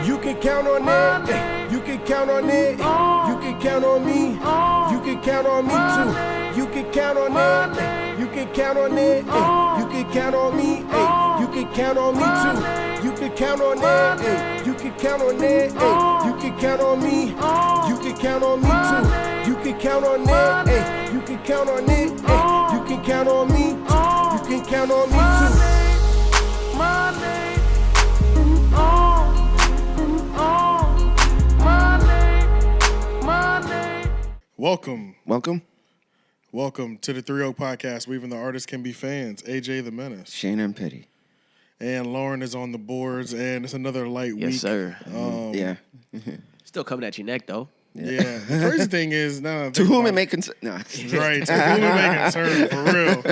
You can count on it. You can count on it. You can count on me. You can count on me too. You can count on it. You can count on it. You can count on me. You can count on me too. You can count on it. You can count on it. You can count on me. You can count on me too. You can count on it. You can count on it. You can count on me. You can count on me too. Welcome to the 3 Oak Podcast. Even the artists can be fans. AJ the Menace, Shane and Petty, and Lauren is on the boards. And it's another light week. Yes, sir. Yeah. Still coming at your neck though. Yeah. The crazy thing is now To whom it may concern. No. Right. To whom it may concern, for real.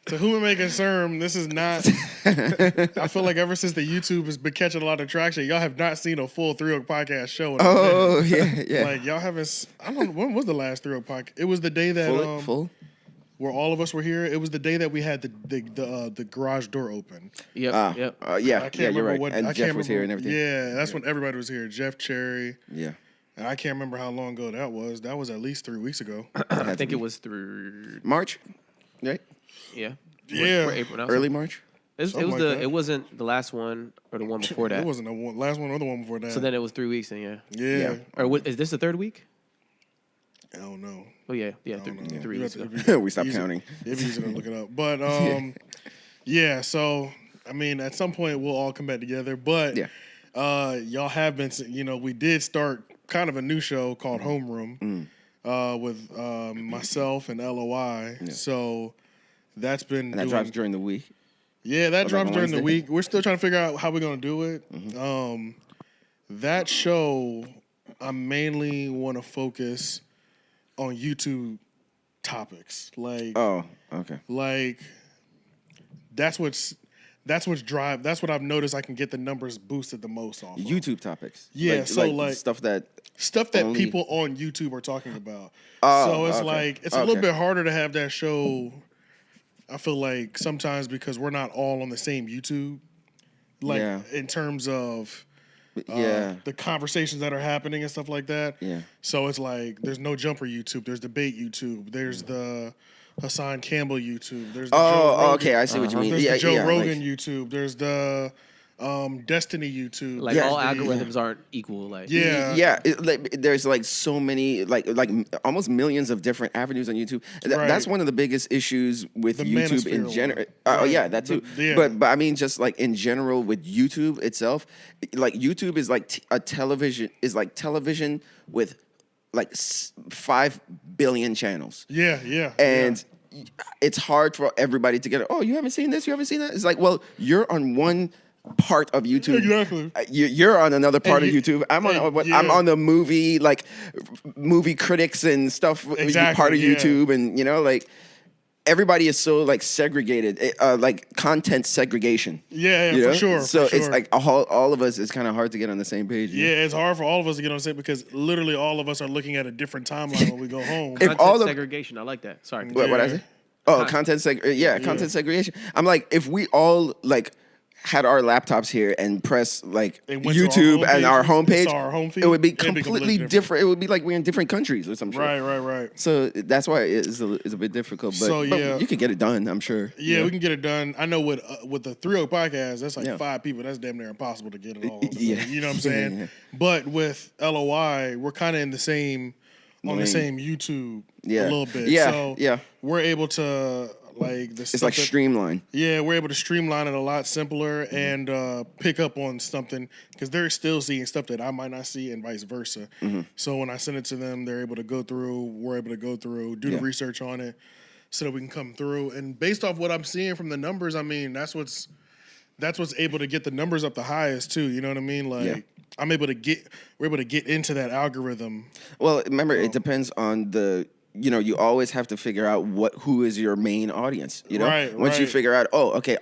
To whom it may concern, this is not. I feel like ever since the YouTube has been catching a lot of traction, y'all have not seen a full 3 Oak Podcast show. Oh yeah. Like y'all haven't. I don't know when was the last 3 Oak Podcast. It was the day that full. Where all of us were here. It was the day that we had the garage door open. Yep. Yeah, you're right. And Jeff was here and everything. Yeah, that's when everybody was here. Jeff, Cherry. Yeah. And I can't remember how long ago that was. That was at least 3 weeks ago. I think it was through March, right? Yeah. Yeah. We're April now. Early March. It wasn't the last one or the one before that. It wasn't the last one or the one before that. So then it was 3 weeks, then Yeah. Or is this the third week? I don't know. Oh yeah, 3 weeks. We stopped counting. It'd be easy to look it up. But yeah. So I mean, at some point we'll all come back together. But y'all have been. We did start kind of a new show called Homeroom with myself and LOI. Yeah. So that's been. And that drops during the week. Yeah, that drops during Wednesday? the week. We're still trying to figure out how we're gonna do it. Mm-hmm. That show, I mainly want to focus on YouTube topics. Like, oh, okay. Like, that's what I've noticed I can get the numbers boosted the most off of. YouTube topics. Yeah, like stuff that people on YouTube are talking about. Oh, so it's okay. like it's a little bit harder to have that show. I feel like sometimes because we're not all on the same YouTube, like in terms of the conversations that are happening and stuff like that. Yeah. So it's like there's no jumper YouTube. There's debate YouTube. There's the 𝙼𝙾𝚃𝚃 YouTube. There's the Joe Rogan. Okay, I see what you mean. There's the Joe Rogan YouTube. There's the Destiny YouTube. Like all algorithms aren't equal. Like there's like so many like almost millions of different avenues on YouTube. That's one of the biggest issues with the YouTube in general. That too. But I mean, just like in general with YouTube itself, like YouTube is like television with like 5 billion channels. And it's hard for everybody to get it. Oh, you haven't seen this? You haven't seen that? It's like, well, you're on one part of YouTube. Exactly. You're on another part of YouTube. I'm on the movie critics and stuff part of YouTube, and like everybody is so like segregated, like content segregation. For sure. So it's like all of us. It's kind of hard to get on the same page. Yeah, it's hard for all of us to get on the same because literally all of us are looking at a different timeline when we go home. Segregation. I like that. Sorry. What I say? Oh, content segregation. I'm like, if we all like had our laptops here and press like YouTube and our homepage, it would be completely different. It would be like we're in different countries or some shit. Right. So that's why it's a bit difficult. But, but you can get it done, I'm sure. Yeah, we can get it done. I know with the 3 Oak Podcast, that's like 5 people. That's damn near impossible to get it all. You know what I'm saying? Yeah. But with LOI, we're kind of in the same YouTube a little bit. So we're able to it's like streamline. Yeah, we're able to streamline it a lot simpler and pick up on something because they're still seeing stuff that I might not see and vice versa. So when I send it to them, they're able to go through. We're able to go through, do the research on it, so that we can come through. And based off what I'm seeing from the numbers, I mean that's what's able to get the numbers up the highest too. You know what I mean? Like we're able to get into that algorithm. Well, remember, it depends on the. You always have to figure out who is your main audience. Once you figure out,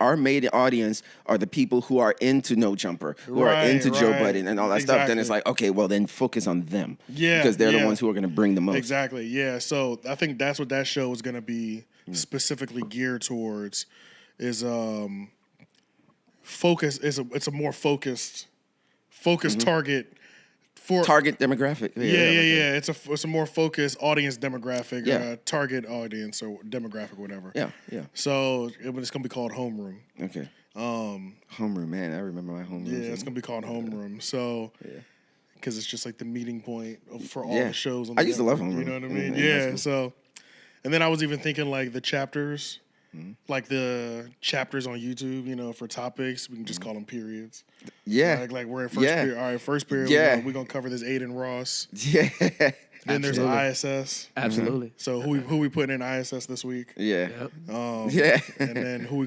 our main audience are the people who are into No Jumper, who are into Joe Budden and all that stuff. Then it's like, okay, well then focus on them. Because they're the ones who are going to bring the most. Exactly. Yeah. So I think that's what that show is going to be specifically geared towards. Is focus. It's a more focused focused target for target demographic. Yeah. It's a more focused audience demographic, Yeah. Target audience or demographic, whatever. Yeah. So it's gonna be called Homeroom. Okay. Homeroom, man. I remember my homeroom. Yeah, it's gonna be called Homeroom. So. Yeah. Because it's just like the meeting point for all Yeah. the shows. On I the used to love network, Homeroom. You know what I mean? In high Yeah. school. So, and then I was even thinking like the chapters, like the chapters on YouTube. You know, for topics, we can just call them periods. Yeah. Like we're in first period. All right, first period. Yeah. We're gonna cover this Aiden Ross. Yeah. Then there's Absolutely. ISS. Absolutely. So who we putting in ISS this week? Yeah. Yep. Yeah. And then who we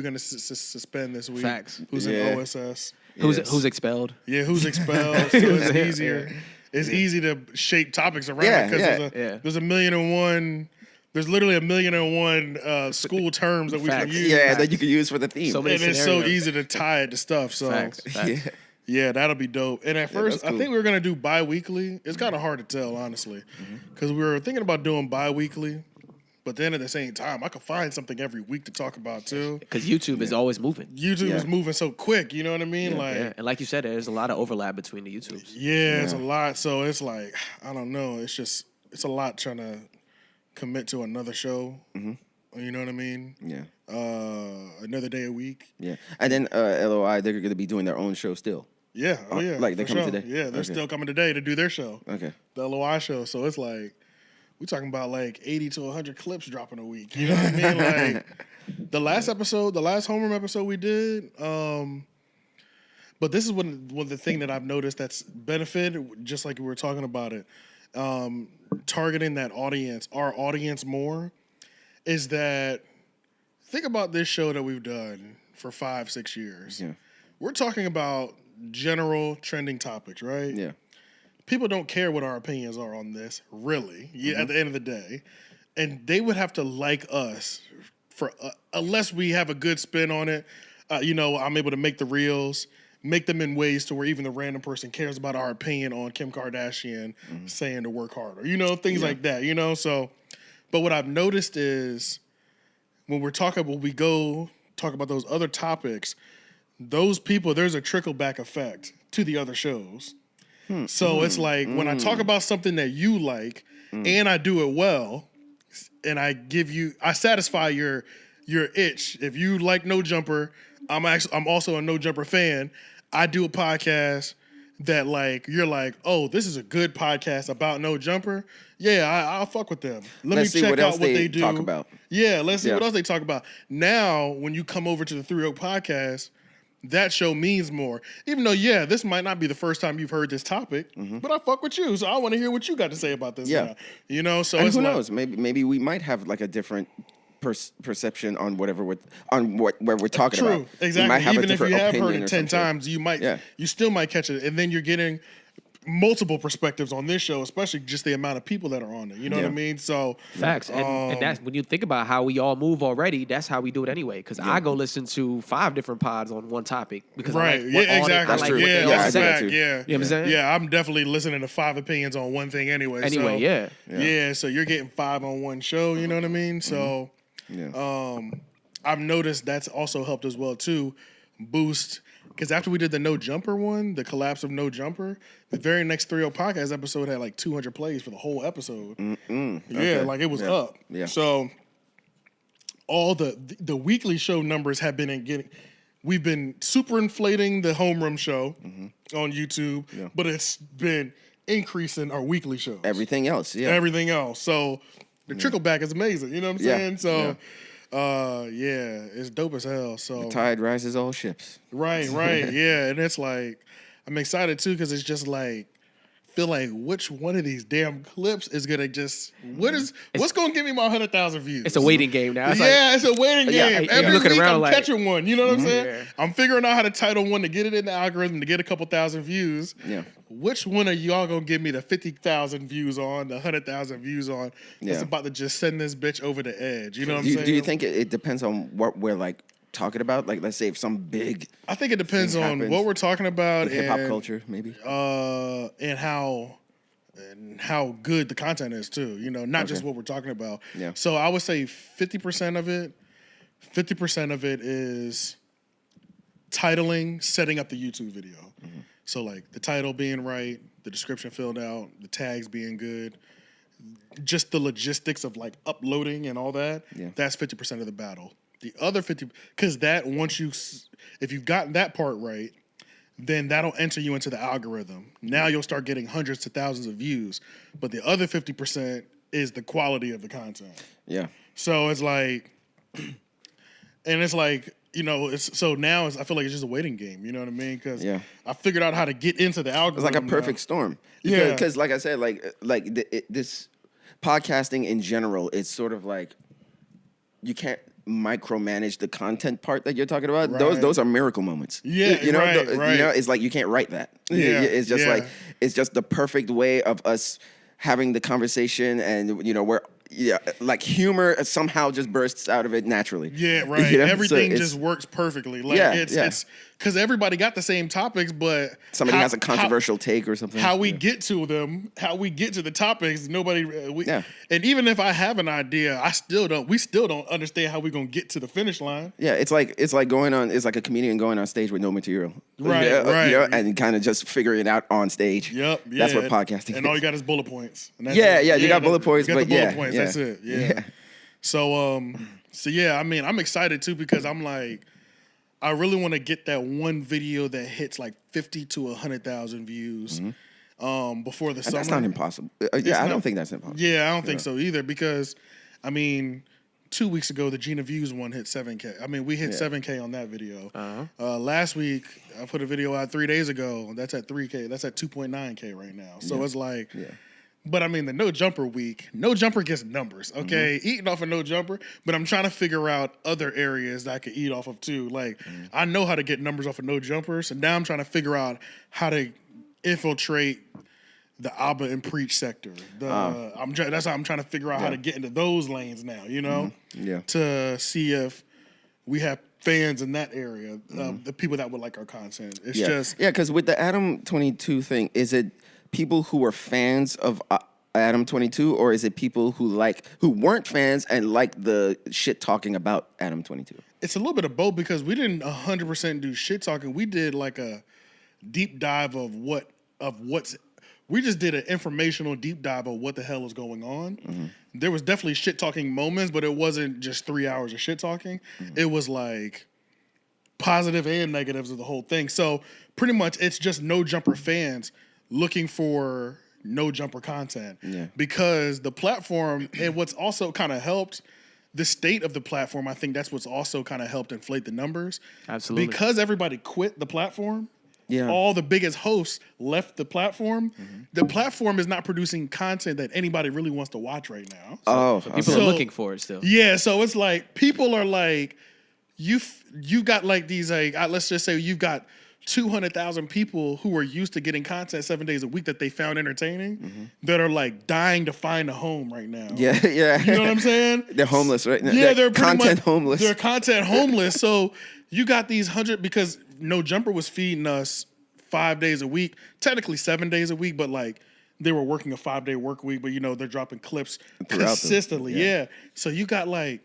gonna suspend this week? Facts. Who's Yeah. in OSS? Who's expelled? Yeah, who's expelled? So it's easier. It's easy to shape topics around Yeah, it because yeah. there's 1,000,001. There's literally 1,000,001 school terms that we can Facts. use. Yeah, that you could use for the theme. So many And it's so scenarios. easy to tie it to stuff. So Facts. yeah. yeah, that'll be dope. And at first, that's cool. I think we were gonna do bi-weekly. It's kind of hard to tell, honestly, because we were thinking about doing bi-weekly. But then at the same time, I could find something every week to talk about too. Because YouTube is always moving. YouTube Yeah. is moving so quick, you know what I mean? Yeah. And like you said, there's a lot of overlap between the YouTubes. Yeah, it's a lot. So it's like, I don't know. It's a lot trying to commit to another show. You know what I mean? Yeah. Another day a week. Yeah. And then LOI, they're going to be doing their own show still. Yeah. Oh, yeah. Like, they're for coming sure. today? Yeah, they're Okay. still coming today to do their show. Okay. The LOI show. So it's like, we're talking about like 80 to 100 clips dropping a week. You know what I mean? Like, the last homeroom episode we did, but this is one of the thing that I've noticed that's benefited, just like we were talking about it, targeting that audience, our audience more, is that, think about this show that we've done for 5-6 years. Yeah. We're talking about general trending topics, right? Yeah. People don't care what our opinions are on this, really, at the end of the day. And they would have to like us for unless we have a good spin on it. I'm able to make the reels, make them in ways to where even the random person cares about our opinion on Kim Kardashian saying to work harder, things like that, So, but what I've noticed is when we go talk about those other topics, those people, there's a trickle back effect to the other shows. So it's like when I talk about something that you like and I do it well, and I satisfy your itch. If you like No Jumper, I'm also a No Jumper fan. I do a podcast that like you're like, oh, this is a good podcast about No Jumper. Yeah, I'll fuck with them. Let's me see check what out else what they they do. talk about. Yeah, let's see Yeah. what else they talk about. Now, when you come over to the 3 Oak podcast, that show means more. Even though, this might not be the first time you've heard this topic, but I fuck with you, so I want to hear what you got to say about this. Yeah. now. So And it's who like, knows? Maybe we might have like a different perception on where we're talking True, about. exactly. We might have Even a if you different have heard opinion it or 10 something. times, you still might catch it, and then you're getting multiple perspectives on this show, especially just the amount of people that are on it. You know what I mean? So Facts. And that's when you think about how we all move already, that's how we do it anyway. Because I go listen to 5 different pods on one topic. Because right, I like what exactly. I like what true. they Yeah, all that's a I do that fact. too. Yeah, You know what I'm saying? Yeah, I'm definitely listening to 5 opinions on one thing anyway. Anyway, so, yeah. Yeah, so you're getting 5 on one show, you know what I mean? So I've noticed that's also helped as well too, boost, because after we did the No Jumper one, the collapse of No Jumper, the very next 3 podcast episode had like 200 plays for the whole episode. Yeah, like it was up. Yeah. So all the weekly show numbers have been we've been super inflating the homeroom show on YouTube, but it's been increasing our weekly shows. Everything else, Everything else. So the trickle back is amazing. You know what I'm Yeah. saying? So it's dope as hell. So Tide rises all ships. right, yeah. And it's like I'm excited too because it's just like feel like which one of these damn clips is gonna just what's gonna give me my 100,000 views? It's a waiting game now. It's It's a waiting game. you're Every looking week around I'm like- catching one. You know what I'm saying? Yeah. I'm figuring out how to title one to get it in the algorithm to get a couple thousand views. Yeah. Which one are y'all gonna give me the 50,000 views on, the 100,000 views on? That's Yeah. about to just send this bitch over the edge. You know what I'm saying? Do you think it depends on what we're like talking about? Like, let's say if some big I think it depends thing on happens, what we're talking about hip hop and, culture, maybe. and how good the content is too. You know, not just Okay. what we're talking about. Yeah. So I would say 50% of it is titling, setting up the YouTube video. So like the title being right, the description filled out, the tags being good, just the logistics of like uploading and all that. Yeah. That's 50% of the battle. The other 50, because that if you've gotten that part right, then that'll enter you into the algorithm. Now you'll start getting hundreds to thousands of views. But the other 50% is the quality of the content. Yeah. So it's like, and it's like, so now I feel like it's just a waiting game. You know what I mean? Because I figured out how to get into the algorithm. It's like a perfect storm. Yeah. Because like I said, this podcasting in general, it's sort of like you can't micromanage the content part that you're talking about. Right. Those are miracle moments. Yeah, right. It's like you can't write that. Yeah, It's just like it's just the perfect way of us having the conversation, and where like humor somehow just bursts out of it naturally. Yeah, right. Everything just works perfectly. Like it's because everybody got the same topics, but somebody has a controversial take or something. How we get to them, how we get to the topics, nobody. And even if I have an idea, we still don't understand how we're gonna get to the finish line. Yeah, it's like a comedian going on stage with no material. Right. And kind of just figuring it out on stage. Yep. Yeah. That's what podcasting is. And all you got is bullet points. And that's you got bullet points, you got but the bullet points. That's it. Yeah. So I mean, I'm excited too because I'm like, I really want to get that one video that hits like 50 to 100,000 views before the summer. That's not impossible. I don't think that's impossible. Yeah, I don't think so either because, I mean, 2 weeks ago, the Gina Views one hit 7K. I mean, we hit 7K on that video. Last week, I put a video out 3 days ago. That's at 3K. That's at 2.9K right now. So it's like... But I mean, the no jumper week, no jumper gets numbers, okay? Eating off of no jumper, but I'm trying to figure out other areas that I could eat off of too. Like, I know how to get numbers off of no jumpers, and now I'm trying to figure out how to infiltrate the 𝙿𝙾𝚃𝚃 sector. That's how I'm trying to figure out how to get into those lanes now, to see if we have fans in that area, the people that would like our content. It's just... Yeah, because with the 𝙿𝙾𝚃 thing, is it people who are fans of 𝙿𝙾𝚃, or is it people who weren't fans and like the shit talking about 𝙿𝙾𝚃? It's a little bit of both because we didn't 100% do shit talking. We did like a deep dive of what's. We just did an informational deep dive of what the hell is going on. There was definitely shit talking moments, but it wasn't just 3 hours of shit talking. It was like positive and negatives of the whole thing. So pretty much it's just no jumper fans looking for no jumper content because the platform, and what's also kind of helped the state of the platform, I think that's what's also kind of helped inflate the numbers. Absolutely. Because everybody quit the platform, all the biggest hosts left the platform. The platform is not producing content that anybody really wants to watch right now. So people are looking for it still. Yeah, so it's like people are like, you got like these like let's just say you've got 200,000 people who are used to getting content 7 days a week that they found entertaining that are like dying to find a home right now. Yeah. You know what I'm saying? They're homeless right now. Yeah, they're content homeless. They're content homeless. So you got these 100 because No Jumper was feeding us 5 days a week, technically 7 days a week, but like they were working a 5-day work week, but they're dropping clips consistently. Yeah. So you got like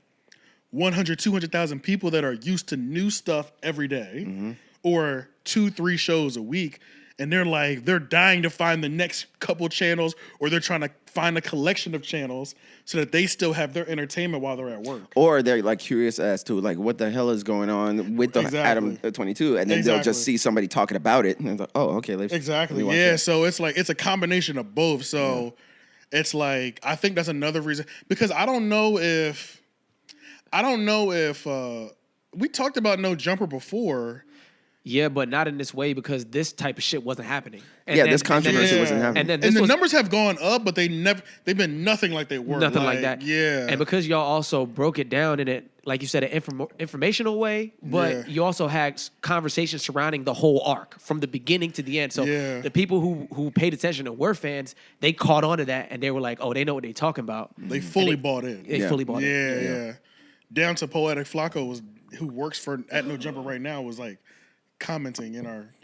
100, 200,000 people that are used to new stuff every day. Or 2-3 shows a week, and they're dying to find the next couple channels, or they're trying to find a collection of channels so that they still have their entertainment while they're at work. Or they're like curious as to like what the hell is going on with the 𝙿𝙾𝚃, and then they'll just see somebody talking about it, and they're like, oh, okay, let's Yeah, so it's like it's a combination of both. So it's like I think that's another reason because I don't know if we talked about No Jumper before. Yeah, but not in this way because this type of shit wasn't happening. This controversy wasn't happening. And the numbers have gone up, but they've been nothing like they were. Nothing like that. Yeah. And because y'all also broke it down in it, like you said, an informational way, but you also had conversations surrounding the whole arc from the beginning to the end. So the people who paid attention and were fans, they caught on to that and they were like, oh, they know what they're talking about. They fully bought in. They fully bought in. Yeah. Down to Poetic Flacco who works at No Jumper right now was like, commenting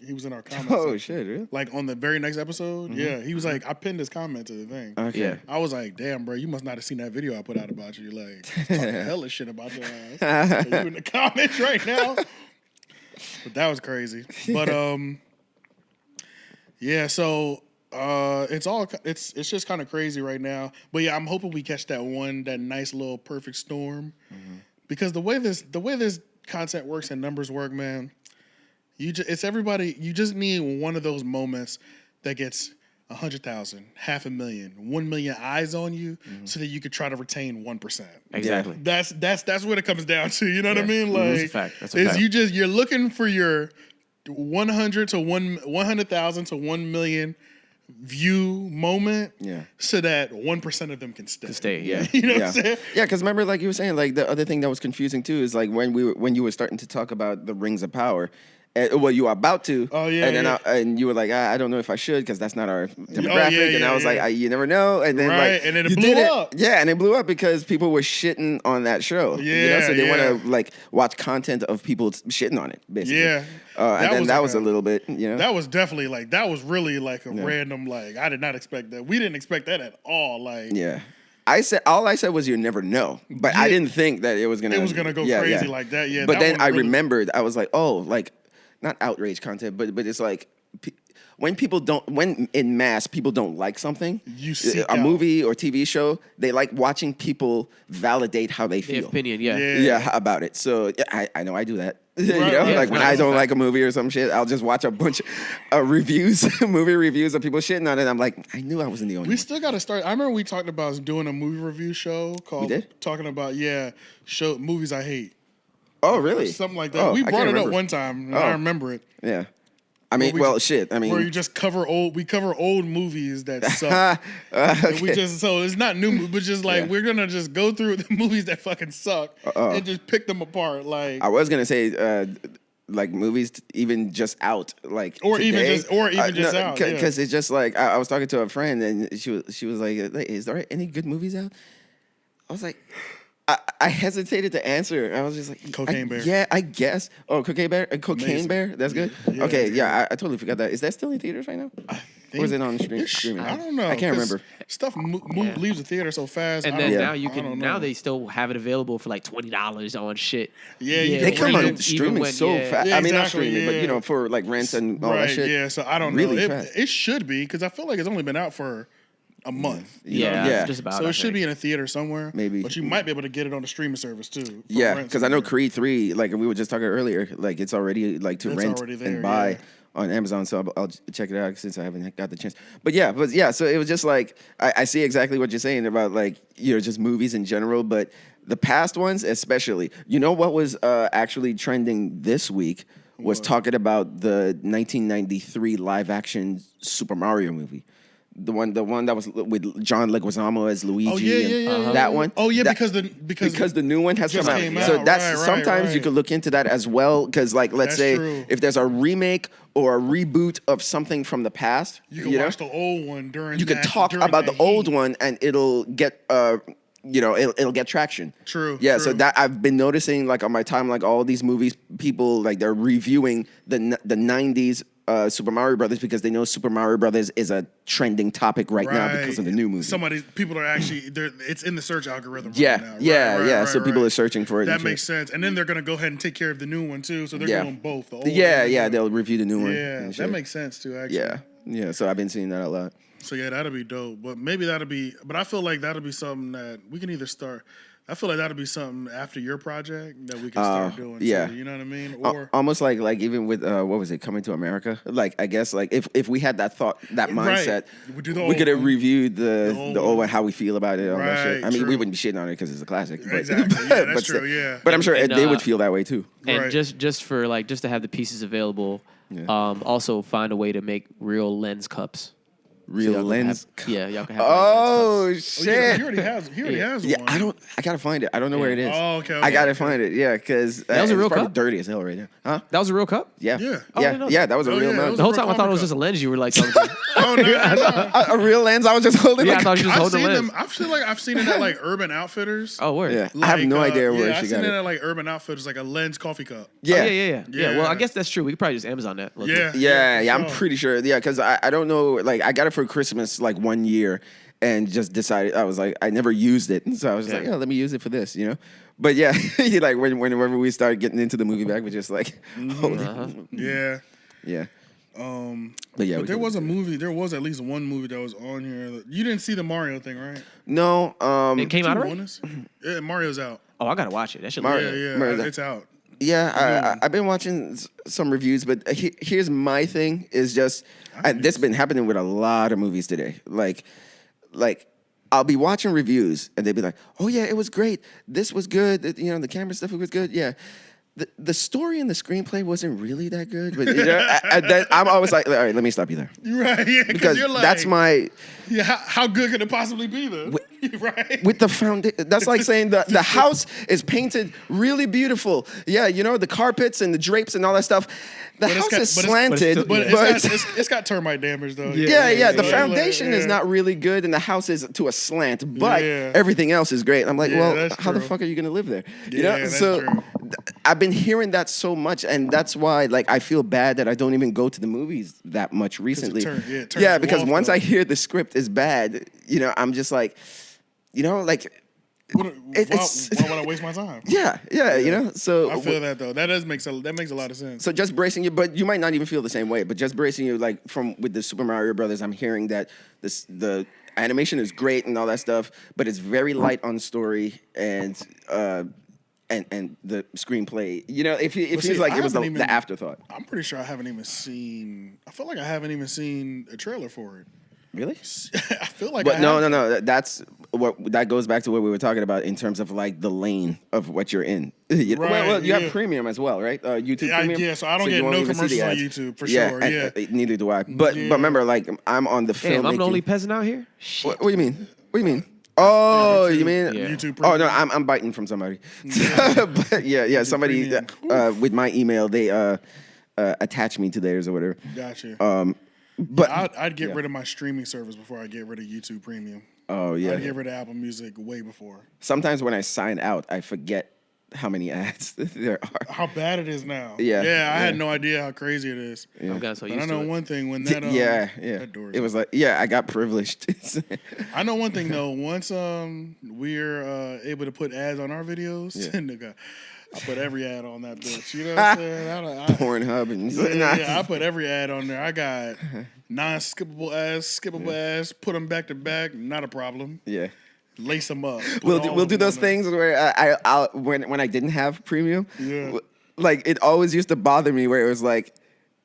he was in our comments. Oh shit, really? Like on the very next episode, he was like, I pinned his comment to the thing. Okay. Yeah. I was like, damn, bro, you must not have seen that video I put out about you. Like, talking hella shit about your ass. So you in the comments right now. But that was crazy. But Yeah, so it's just kind of crazy right now. But yeah, I'm hoping we catch that nice little perfect storm. Because the way this content works and numbers work, man, it's everybody. You just need one of those moments that gets 100,000, 500,000, 1 million eyes on you, so that you could try to retain 1%. Exactly. That's what it comes down to. You know what I mean? Like, that's a fact. That's a fact. You're looking for your 100,000 to 1 million view moment, so that 1% of them can stay. Yeah. You know what I'm saying? Yeah, because remember, like you were saying, like the other thing that was confusing too is like when you were starting to talk about the rings of power. Well, you were about to. Oh yeah. And then and you were like, I don't know if I should because that's not our demographic. And I was like, you never know. And then and then it blew up. Yeah, and it blew up because people were shitting on that show. So they want to like watch content of people shitting on it, basically. Yeah. And then that was a little bit, That was definitely that was really like a random, I did not expect that. We didn't expect that at all. All I said was you never know, but I didn't think that it was gonna go crazy like that. Yeah. But then I remembered, I was like, not outrage content, but it's like when in mass people don't like something, a movie or TV show, they like watching people validate how they feel. Their opinion, about it. So I know I do that. When I don't like a movie or some shit, I'll just watch a bunch of movie reviews of people shitting on it. I'm like, I knew I wasn't the only one. We still got to start. I remember we talked about doing a movie review show called talking about movies I hate. Oh, really? Something like that. We brought it up one time, and I remember it. Yeah. I mean, where you just cover old movies that suck. Okay. So it's not new, but just we're gonna just go through the movies that fucking suck and just pick them apart. I was gonna say, movies even just out, or today. even just out, because it's just I was talking to a friend and she was like, "Is there any good movies out?" I was like. I hesitated to answer. I was just like, Cocaine Bear. Yeah, I guess. Oh, Cocaine Bear. That's good. Yeah. Okay, I totally forgot that. Is that still in theaters right now? Or is it on streaming? I don't know. I can't remember. Stuff leaves the theater so fast. And then now they still have it available for $20 on shit. Yeah, they come on streaming so fast. Yeah, I mean, not streaming, but for rents and all that shit. Yeah, so I don't know. It should be because I feel like it's only been out for a month. Just about. So it should be in a theater somewhere. Maybe. But you might be able to get it on the streaming service too. Yeah, because I know Creed 3, we were just talking earlier, it's already to rent and buy on Amazon. So I'll check it out since I haven't got the chance. But so it was just I see exactly what you're saying about just movies in general, but the past ones especially. You know what was actually trending this week was talking about the 1993 live action Super Mario movie. The one that was with John Leguizamo as Luigi. Oh yeah. That one. Oh yeah, because the new one has come out. So that's sometimes you could look into that as well. Because let's say if there's a remake or a reboot of something from the past, you can watch the old one during. You can talk about the old one, and it'll get it'll get traction. True. Yeah. So that I've been noticing on my time, all these movies, people they're reviewing the 90s. Super Mario Brothers because they know Super Mario Brothers is a trending topic right now because of the new movie. People are actually it's in the search algorithm right now. So people are searching for it. That makes sense. And then they're gonna go ahead and take care of the new one too. So they're doing both. The old they'll review the new one. Yeah, that makes sense too. Actually. Yeah. So I've been seeing that a lot. So that'll be dope. But maybe but I feel like that'll be something that we can either start. I feel like that'll be something after your project that we can start doing. Yeah, too, you know what I mean. Or almost like even with what was it, Coming to America? I guess if we had that mindset, we could have reviewed the old one, how we feel about it, all that shit. I mean, we wouldn't be shitting on it because it's a classic. But, exactly. Yeah, that's true. Yeah. But I'm sure they would feel that way too. And just to have the pieces available, also find a way to make real lens cups. Real lens. Y'all can have. Oh shit! He already has one. I gotta find it. I don't know where it is. Oh, okay. I gotta find it. Yeah, because that was a real cup. Cup. Dirty as hell right now. Huh? That was a real cup. Yeah. Yeah. That was a real lens. The whole time I thought it was just a lens you were talking about. Oh no. A real lens. I was just holding. Yeah, I thought you just holding the lens. I feel like I've seen it at Urban Outfitters. Oh, word. Yeah. I have no idea where she got it. I've seen it at Urban Outfitters, a lens coffee cup. Yeah. Well, I guess that's true. We could probably just Amazon that. Yeah. I'm pretty sure. Yeah, because I don't know. I got it for Christmas 1 year. And just decided, I was I never used it. So I was let me use it for this, But yeah, whenever we started getting into the movie bag, we just hold it. Yeah. Yeah. But yeah, but there was a movie. There was at least one movie that was on here. You didn't see the Mario thing, right? No. It came out already? Yeah, Mario's out. Oh, I gotta watch it. That should It's out. Yeah, I've been watching some reviews, but here's my thing: is just this has been happening with a lot of movies today. Like I'll be watching reviews and they'd be like, "Oh yeah, it was great. This was good. The camera stuff was good." Yeah. The story and the screenplay wasn't really that good, but I'm always like, all right, let me stop you there. Right, yeah, because you're like, that's my. Yeah, how good could it possibly be though? Right. With the foundation, that's like saying the house is painted really beautiful. Yeah, the carpets and the drapes and all that stuff. The house is slanted, but it's got termite damage though. Yeah. The foundation is not really good, and the house is to a slant, but everything else is great. I'm like, well, how the fuck are you gonna live there? That's true. I've been hearing that so much, and that's why I feel bad that I don't even go to the movies that much recently. Because once I hear the script is bad, I'm just like, why would I waste my time? Yeah. So I feel that though. That makes a lot of sense. So just bracing you, but you might not even feel the same way. But just bracing you, with the Super Mario Brothers, I'm hearing that the animation is great and all that stuff, but it's very light on story and the screenplay. It feels like it was the afterthought. I'm pretty sure I haven't even seen. I feel like I haven't even seen a trailer for it. Really? I feel like. But no. That goes back to what we were talking about in terms of the lane of what you're in. You have premium as well, right? YouTube Premium. Yeah, so I don't get no commercials on YouTube for sure. Yeah, neither do I. But remember, I'm on the film. I'm the only peasant out here. What do you mean? Oh, you mean YouTube? Oh no, I'm biting from somebody. But somebody with my email, they attach me to theirs or whatever. Gotcha. But I'd get rid of my streaming service before I get rid of YouTube Premium. Oh yeah, I'd get rid of Apple Music way before. Sometimes when I sign out, I forget how many ads there are. How bad it is now. Yeah, I had no idea how crazy it is. Yeah. But I know one thing when that that door it was like I got privileged. I know one thing though. Once we're able to put ads on our videos, nigga, I put every ad on that bitch. You know what I'm saying? Pornhub and I put every ad on there. I got non-skippable ads, put them back to back, not a problem. Yeah. Lace them up. We'll do those things where I'll when I didn't have premium. Yeah. It always used to bother me where it was like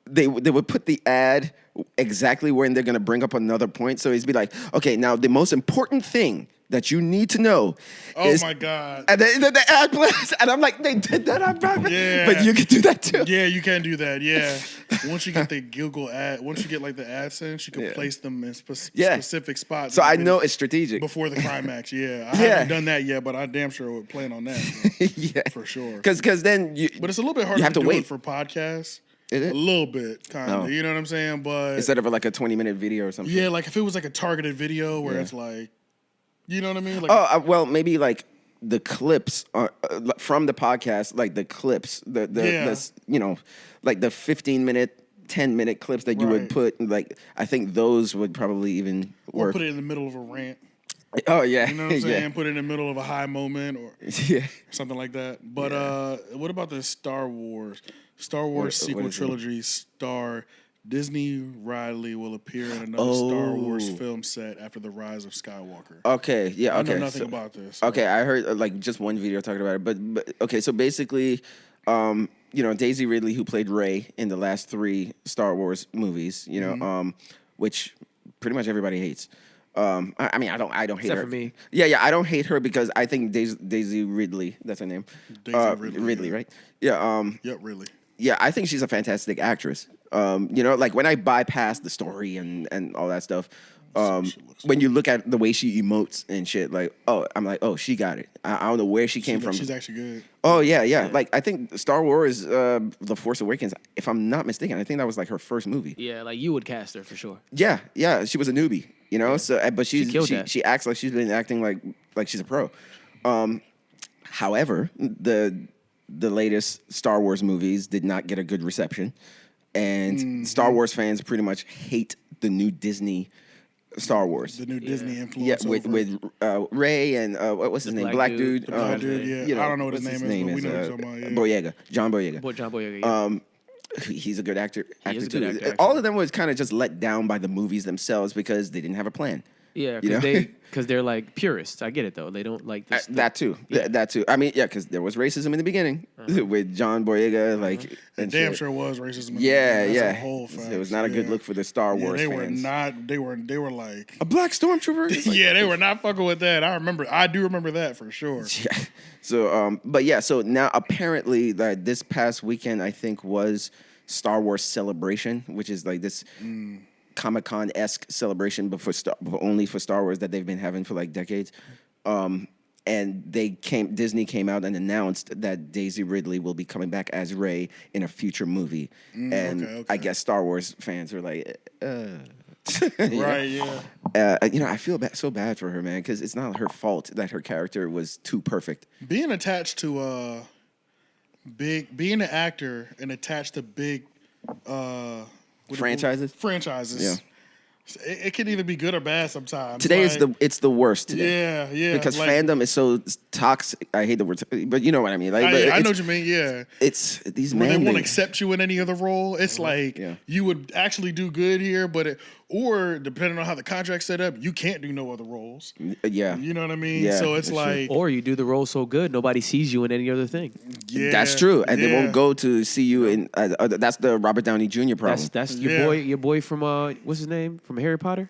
they would put the ad exactly when they're gonna bring up another point. So it'd be like, okay, now the most important thing that you need to know is... Oh, my God. And then the ad plays, and I'm like, they did that on purpose. Yeah. But you can do that, too. Yeah, you can do that, yeah. Once you get the Google ad, once you get, the AdSense, you can place them in specific spots. So I know it's strategic. Before the climax, I haven't done that yet, but I damn sure would plan on that. For sure. Because then you... But it's a little bit harder to do it for podcasts. Is it? A little bit, kind of. You know what I'm saying? But instead of a 20-minute video or something. Yeah, if it was a targeted video where it's you know what I mean? Well, maybe the clips from the podcast, the clips, the 15-minute, 10-minute clips that you would put, I think those would probably even work. Or put it in the middle of a rant. Oh yeah, you know what I'm saying? Put it in the middle of a high moment or something like that. But what about the Star Wars sequel trilogy star? Disney Riley will appear in another Star Wars film set after the rise of Skywalker. Okay, yeah, okay. I know nothing about this. So. Okay, I heard just one video talking about it, but okay, so basically, Daisy Ridley, who played Rey in the last 3 Star Wars movies, which pretty much everybody hates. I don't hate her. Except for me. Yeah, I don't hate her because I think Daisy Ridley, that's her name. Daisy Ridley, right? Yeah. Ridley. Yeah, I think she's a fantastic actress. When I bypass the story and all that stuff, when you look at the way she emotes and shit, I'm like, oh, she got it. I don't know where she came from. She's actually good. Oh, yeah. I think Star Wars, The Force Awakens, if I'm not mistaken, I think that was her first movie. Yeah, you would cast her for sure. Yeah, she was a newbie, so, but she acts like she's been acting like she's a pro. However, the latest Star Wars movies did not get a good reception. And Star Wars fans pretty much hate the new Disney Star Wars. The new Disney influence. Yeah, with Rey and what's his name? Black dude. The black dude, yeah. I don't know what his name is, but we know what you're talking about. Boyega. John Boyega. John Boyega, yeah. He's a good actor. He is a too. good actor, All actually. of them was kind of just let down by the movies themselves because they didn't have a plan. Yeah, You know? because they're like purists. I get it though. They don't like this. That too. Yeah. That too. I mean, yeah, because there was racism in the beginning with John Boyega, like. It and damn shit. sure was racism. In Yeah, the yeah. That's a whole fact. It was not a good look for the Star Wars they fans. were not. They were like A black stormtrooper. It's like- yeah, they were not fucking with that. I do remember that for sure. Yeah. So, but yeah. So now apparently, that this past weekend, I think was Star Wars Celebration, which is like this Comic-Con-esque celebration, but only for Star Wars that they've been having for like decades. And Disney came out and announced that Daisy Ridley will be coming back as Rey in a future movie. And okay. I guess Star Wars fans are like, Right, yeah. I feel so bad for her, man, because it's not her fault that her character was too perfect. Being attached to being an actor and attached to big Franchises? Franchises. Yeah. It can either be good or bad sometimes. Today like, it's the worst. Today. Yeah. Because like, fandom is so toxic. I hate the word, but you know what I mean. Like, I know what you mean. Yeah. It's these Where men. they won't accept you in any other role. It's like you would actually do good here, but or depending on how the contract's set up, you can't do no other roles. Yeah. You know what I mean? Yeah, So it's that's like Or you do the role so good, nobody sees you in any other thing. yeah, That's true, and they yeah. won't go to see you in. That's the Robert Downey Jr. problem. That's Yeah. your boy from what's his name from Harry Potter?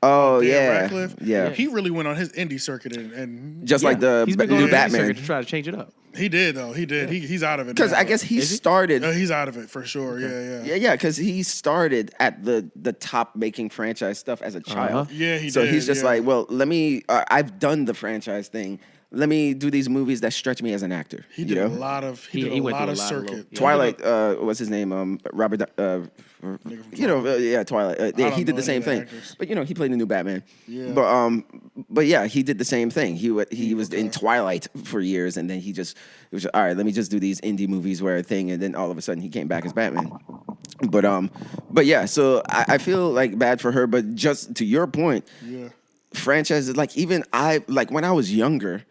Oh Dan yeah, Radcliffe. yeah. He really went on his indie circuit and Just like the He's been going new on the Batman. circuit to try to change it up. he did though. He did. He's out of it. Because now. I guess he Is he? started. No, he's out of it for sure. Yeah. Yeah, because he started at the top making franchise stuff as a child. Yeah, he so did, he's just yeah. like, well, let me. I've done the franchise thing. Let me do these movies that stretch me as an actor. He did a lot of He he went did a through lot a of lot of circuit. yeah. Twilight, what's his name? Robert. Twilight. Yeah, don't he did know the same any of the thing. actors. But he played the new Batman. Yeah. But yeah, he did the same thing. He was in Twilight for years, and then it was just, all right. Let me just do these indie movies where a thing, and then all of a sudden he came back as Batman. But yeah. So I feel like bad for her. But just to your point, franchises like even when I was younger,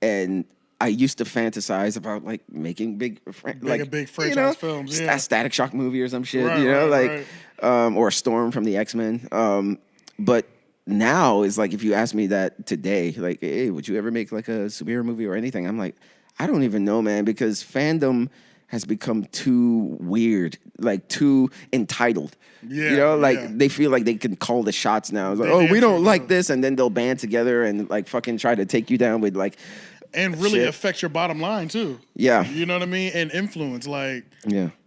and I used to fantasize about like making big franchise films, yeah. a Static Shock movie or some shit, Right. or Storm from the X-Men. But now it's like if you ask me that today, like, hey, would you ever make like a superhero movie or anything? I'm like, I don't even know, man, because fandom has become too weird, like too entitled. Yeah, they feel like they can call the shots now. It's like, They we don't actually like do. this, and then they'll band together and like fucking try to take you down with like, And really shit. affect your bottom line too. Yeah. You know what I mean? And influence like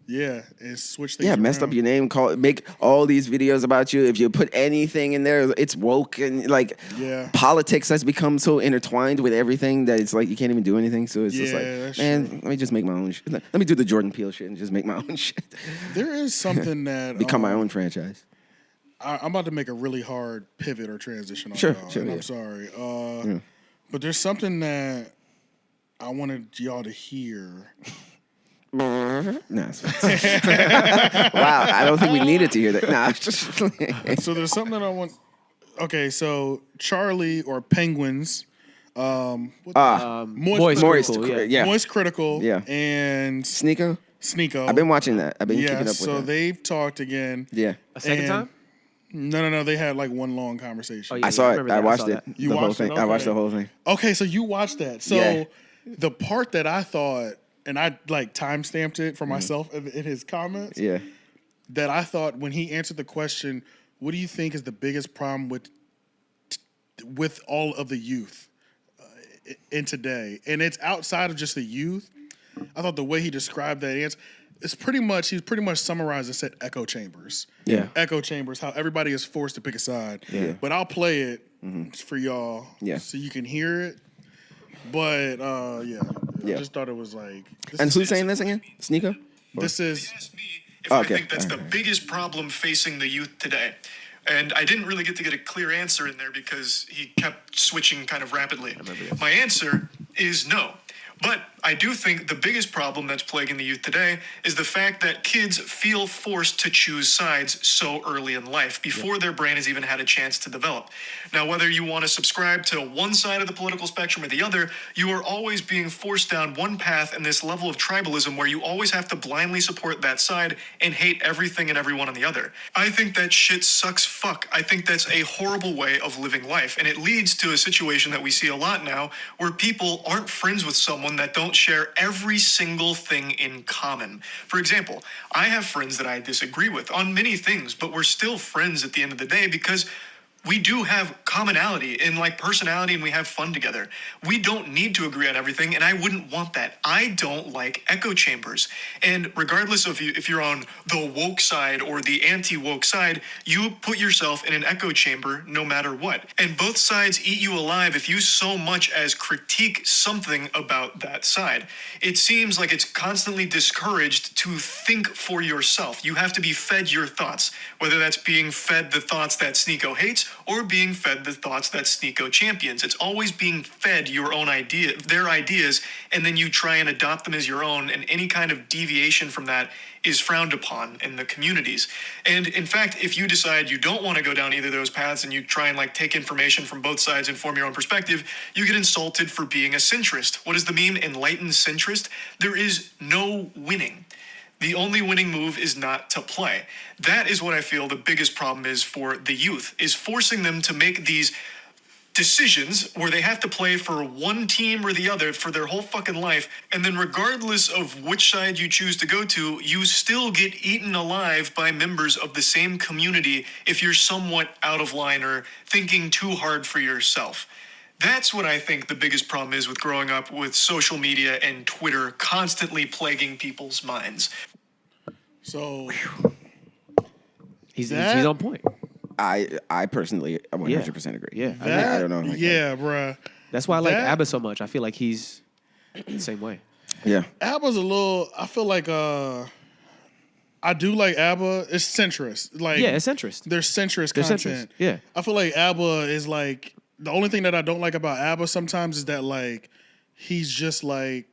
and switch things. Yeah, messed up around. your name, make all these videos about you. If you put anything in there, it's woke, and like politics has become so intertwined with everything that it's like you can't even do anything. So it's just like, that's man, true. let me just make my own shit. Let me do the Jordan Peele shit and just make my own shit. There is something that Become my own franchise. I'm about to make a really hard pivot or transition on Sure, y'all, sure, and yeah. I'm sorry. But there's something that I wanted y'all to hear. Nah, it's fine. Wow, I don't think we needed to hear that. Nah, it's just So there's something that I want. Okay, so Charlie or Penguins, MoistCr1TiKal, yeah. MoistCr1TiKal, Yeah. and Sneako. Sneako. I've been watching that. I've been keeping up with so that. they've talked again. Yeah, A second And- time? No. They had like one long conversation. Oh, yeah. I saw it. remember I that. I watched saw it. that. You the whole watched it? thing. I watched Okay. the whole thing. Okay, so you watched that. So Yeah. the part that I thought, and I like timestamped it for myself in his comments, Yeah. that I thought when he answered the question, what do you think is the biggest problem with all of the youth in today? And it's outside of just the youth. I thought the way he described that answer, he's pretty much summarized and said echo chambers. Yeah. Echo chambers, how everybody is forced to pick a side. Yeah. But I'll play it for y'all Yeah. so you can hear it. But Yeah. I just thought it was like And who's saying this again? Sneako? this is Asked me if Okay. I think that's the biggest problem facing the youth today. And I didn't really get to get a clear answer in there because he kept switching kind of rapidly. My answer is no. But I do think the biggest problem that's plaguing the youth today is the fact that kids feel forced to choose sides so early in life, before their brain has even had a chance to develop. Now, whether you want to subscribe to one side of the political spectrum or the other, you are always being forced down one path in this level of tribalism where you always have to blindly support that side and hate everything and everyone on the other. I think that shit sucks fuck. I think that's a horrible way of living life, and it leads to a situation that we see a lot now where people aren't friends with someone that don't share every single thing in common. For example, I have friends that I disagree with on many things, but we're still friends at the end of the day because we do have commonality in like personality and we have fun together. We don't need to agree on everything, and I wouldn't want that. I don't like echo chambers. And regardless of if you're on the woke side or the anti-woke side, you put yourself in an echo chamber no matter what. And both sides eat you alive if you so much as critique something about that side. It seems like it's constantly discouraged to think for yourself. You have to be fed your thoughts, whether that's being fed the thoughts that Sneako hates or being fed the thoughts that Sneako champions. It's always being fed your own idea, their ideas, and then you try and adopt them as your own, and any kind of deviation from that is frowned upon in the communities. And in fact, if you decide you don't want to go down either of those paths and you try and like take information from both sides and form your own perspective, you get insulted for being a centrist. What is the meme? Enlightened centrist? There is no winning. The only winning move is not to play. That is what I feel the biggest problem is for the youth, is forcing them to make these decisions where they have to play for one team or the other for their whole fucking life. And then regardless of which side you choose to go to, you still get eaten alive by members of the same community if you're somewhat out of line or thinking too hard for yourself. That's what I think the biggest problem is with growing up with social media and Twitter constantly plaguing people's minds. So he's on point. I personally 100% agree. Yeah. I don't know. Yeah, bruh. That's why I like 𝙼𝙾𝚃 so much. I feel like he's the same way. Yeah. 𝙼𝙾𝚃's a little. I feel like I do like 𝙼𝙾𝚃. It's centrist. Like it's centrist. There's centrist They're content. centrist. Yeah. I feel like 𝙼𝙾𝚃 is like the only thing that I don't like about 𝙼𝙾𝚃 sometimes is that like he's just like.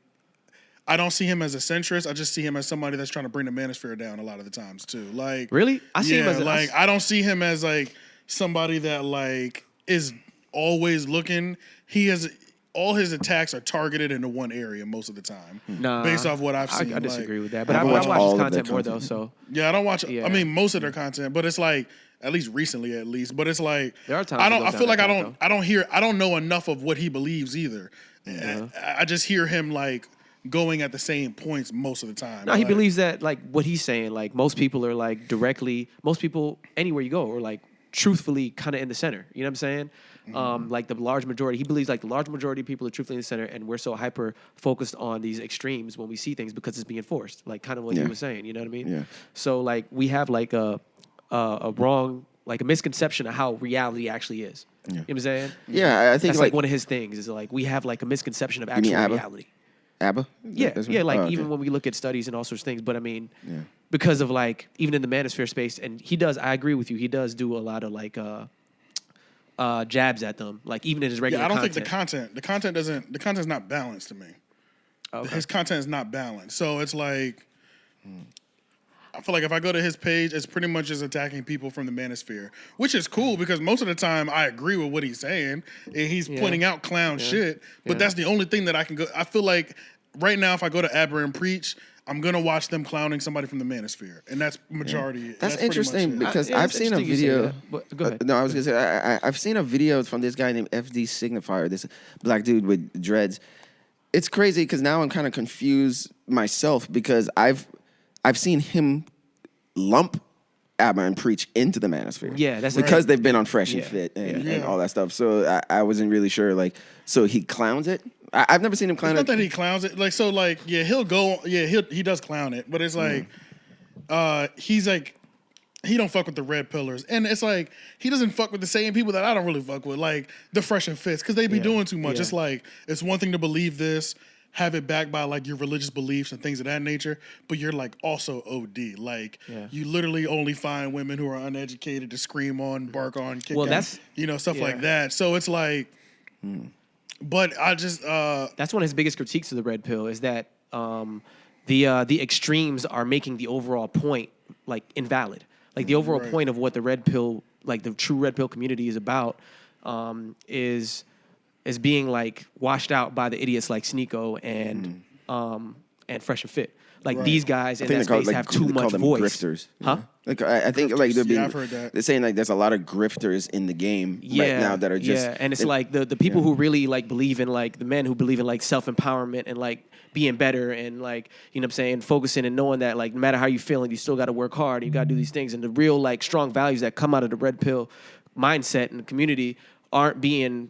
I don't see him as a centrist. I just see him as somebody that's trying to bring the manosphere down a lot of the times too. Like really, I see him as like I don't see him as like somebody that like is always looking. He has all his attacks are targeted into one area most of the time. Nah, based off what I've seen. I disagree like, with that, but I watch his content more though. So yeah, I don't watch. Yeah. I mean, most of their content, but it's like at least recently, at least. But it's like there are times I feel like I don't know enough of what he believes either. I just hear him like going at the same points most of the time. No, he believes that like what he's saying, like most people are like most people anywhere you go are like truthfully kind of in the center. You know what I'm saying? Like the large majority, he believes like the large majority of people are truthfully in the center, and we're so hyper focused on these extremes when we see things because it's being forced, like kind of what you were saying. You know what I mean? Yeah. So like we have like a wrong, like a misconception of how reality actually is. Yeah. You know what I'm saying? Yeah, I think that's like one of his things is like we have like a misconception of actual reality. 𝙼𝙾𝚃? Yeah, like even when we look at studies and all sorts of things. But I mean, because of like even in the manosphere space, and I agree with you, he does do a lot of like jabs at them, like even in his regular content. I don't think the content's not balanced to me. Okay. His content is not balanced. So it's like I feel like if I go to his page, it's pretty much just attacking people from the manosphere, which is cool because most of the time I agree with what he's saying and he's pointing out clown shit. But that's the only thing that I can go. I feel like right now, if I go to 𝙼𝙾𝚃 and preach, I'm gonna watch them clowning somebody from the manosphere, and that's majority. That's interesting because I've seen a video. Go ahead. No, I was gonna say I've seen a video from this guy named FD Signifier, this black dude with dreads. It's crazy because now I'm kind of confused myself because I've seen him lump 𝙼𝙾𝚃 and preach into the manosphere. Yeah, that's because they've been on Fresh and Fit and all that stuff. So I wasn't really sure. Like, so he clowns it. I've never seen him clown it. It's not that he clowns it. Like, so, like, yeah, he'll go. Yeah, he does clown it, but it's like, he's like, he don't fuck with the red pillars, and it's like he doesn't fuck with the same people that I don't really fuck with, like the Fresh and Fits, because they be doing too much. It's like it's one thing to believe this, have it backed by like your religious beliefs and things of that nature, but you're like also OD. Like you literally only find women who are uneducated to scream on, bark on, kick out, stuff like that. So it's like But I just that's one of his biggest critiques of the red pill is that the extremes are making the overall point like invalid. Like the overall point of what the red pill, like the true red pill community is about, is being like washed out by the idiots like Sneako and Fresh and Fit. Like these guys in that space have too much voice. Grifters. Huh? Like I think like they're being, I've heard that. they're saying like there's a lot of grifters in the game right now that are just and it's like the people who really like believe in like the men who believe in like self-empowerment and like being better and like, you know what I'm saying, focusing and knowing that like no matter how you feeling, you still got to work hard, you got to do these things, and the real like strong values that come out of the red pill mindset and the community aren't being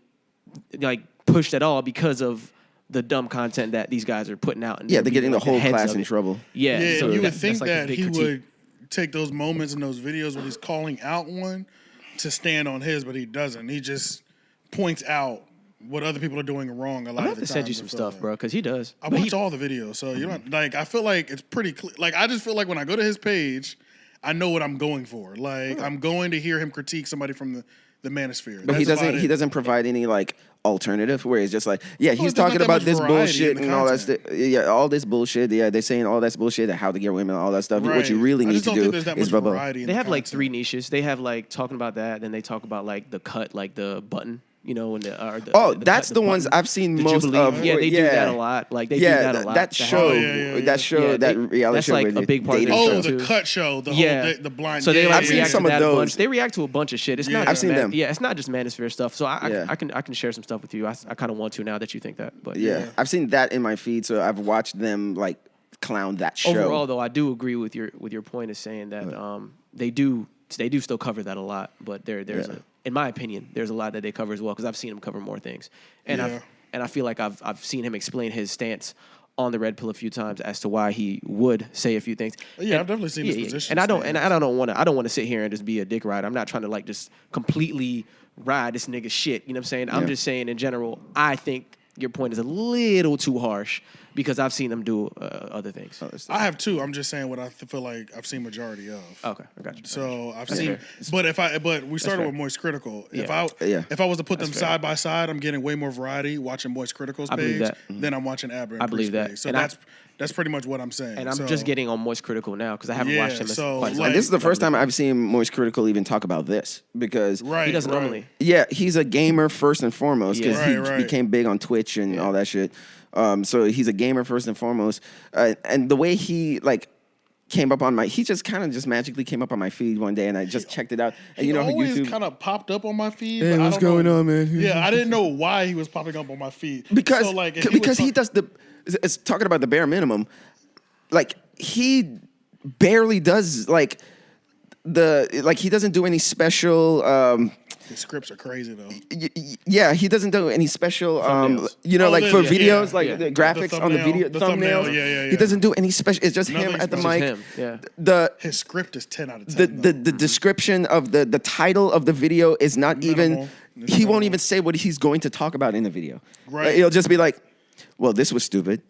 like pushed at all because of the dumb content that these guys are putting out. And they're getting the like, whole heads class of in it. trouble. Yeah, so you would that's think like a that big he critique. would take those moments in those videos when he's calling out one to stand on his, but he doesn't. He just points out what other people are doing wrong a lot I'm of gonna the have to time. send you some stuff, bro, because he does. I But watch all the videos, so you don't like. I feel like it's pretty clear. Like I just feel like when I go to his page, I know what I'm going for. Like I'm going to hear him critique somebody from the Manosphere. But he doesn't provide any like alternative where it's just like, yeah, he's talking not that about much this variety bullshit in the and all that content. stuff. Yeah, all this bullshit. Yeah, they're saying all that's bullshit and how to get women, all that stuff. Right. What you really I need just to don't do think there's that is much bubble. variety in They the have like content. 3 niches. They have like talking about that, then they talk about like the cut, like the button, you know, and That's the ones I've seen the most Jubilee. of. Yeah, they do that a lot. Like they do that a lot. That show, that reality that's show. like where a they big part of dated their Oh, show. show. the cut show, the Yeah. whole the blind. So they like I've seen react some to of that a those. bunch. They react to a bunch of shit. It's not. I've just seen them. Yeah, it's not just Manosphere stuff. So Yeah. I can share some stuff with you. I kind of want to now that you think that. But Yeah, I've seen that in my feed, so I've watched them like clown that show. overall, though, I do agree with your point of saying that they do still cover that a lot. But there's in my opinion, there's a lot that they cover as well because I've seen them cover more things, and I feel like I've seen him explain his stance on the red pill a few times as to why he would say a few things. Yeah, I've definitely seen his position. And I don't want to sit here and just be a dick rider. I'm not trying to like just completely ride this nigga shit. You know what I'm saying? I'm just saying in general, I think your point is a little too harsh because I've seen them do other things. I have too. I'm just saying what I feel like I've seen majority of. Okay, I got you. So I've seen, but we started with MoistCr1TiKal. Yeah. If I was to put them side by side, I'm getting way more variety watching MoistCr1TiKal's I believe page that. than I'm watching Aber. I believe that. So And that's pretty much what I'm saying. And I'm just getting on MoistCr1TiKal now because I haven't watched him. And this is the first time I've seen MoistCr1TiKal even talk about this because he doesn't normally. Yeah, he's a gamer first and foremost because he became big on Twitch and all that shit. So he's a gamer first and foremost, and the way he like came up on he just kind of just magically came up on my feed one day, and I just checked it out. And he always YouTube kind of popped up on my feed. Hey, but what's going on, man? Yeah, I didn't know why he was popping up on my feed because so, like, he does it's talking about the bare minimum. Like he barely does like he doesn't do any special. His scripts are crazy though. Yeah, he doesn't do any special, like for videos, the graphics on the video thumbnails. Yeah. He doesn't do any special. It's just him at the mic. His script is 10 out of 10. The description of the title of the video is not even. He won't even say what he's going to talk about in the video. Right. It'll just be like, "Well, this was stupid."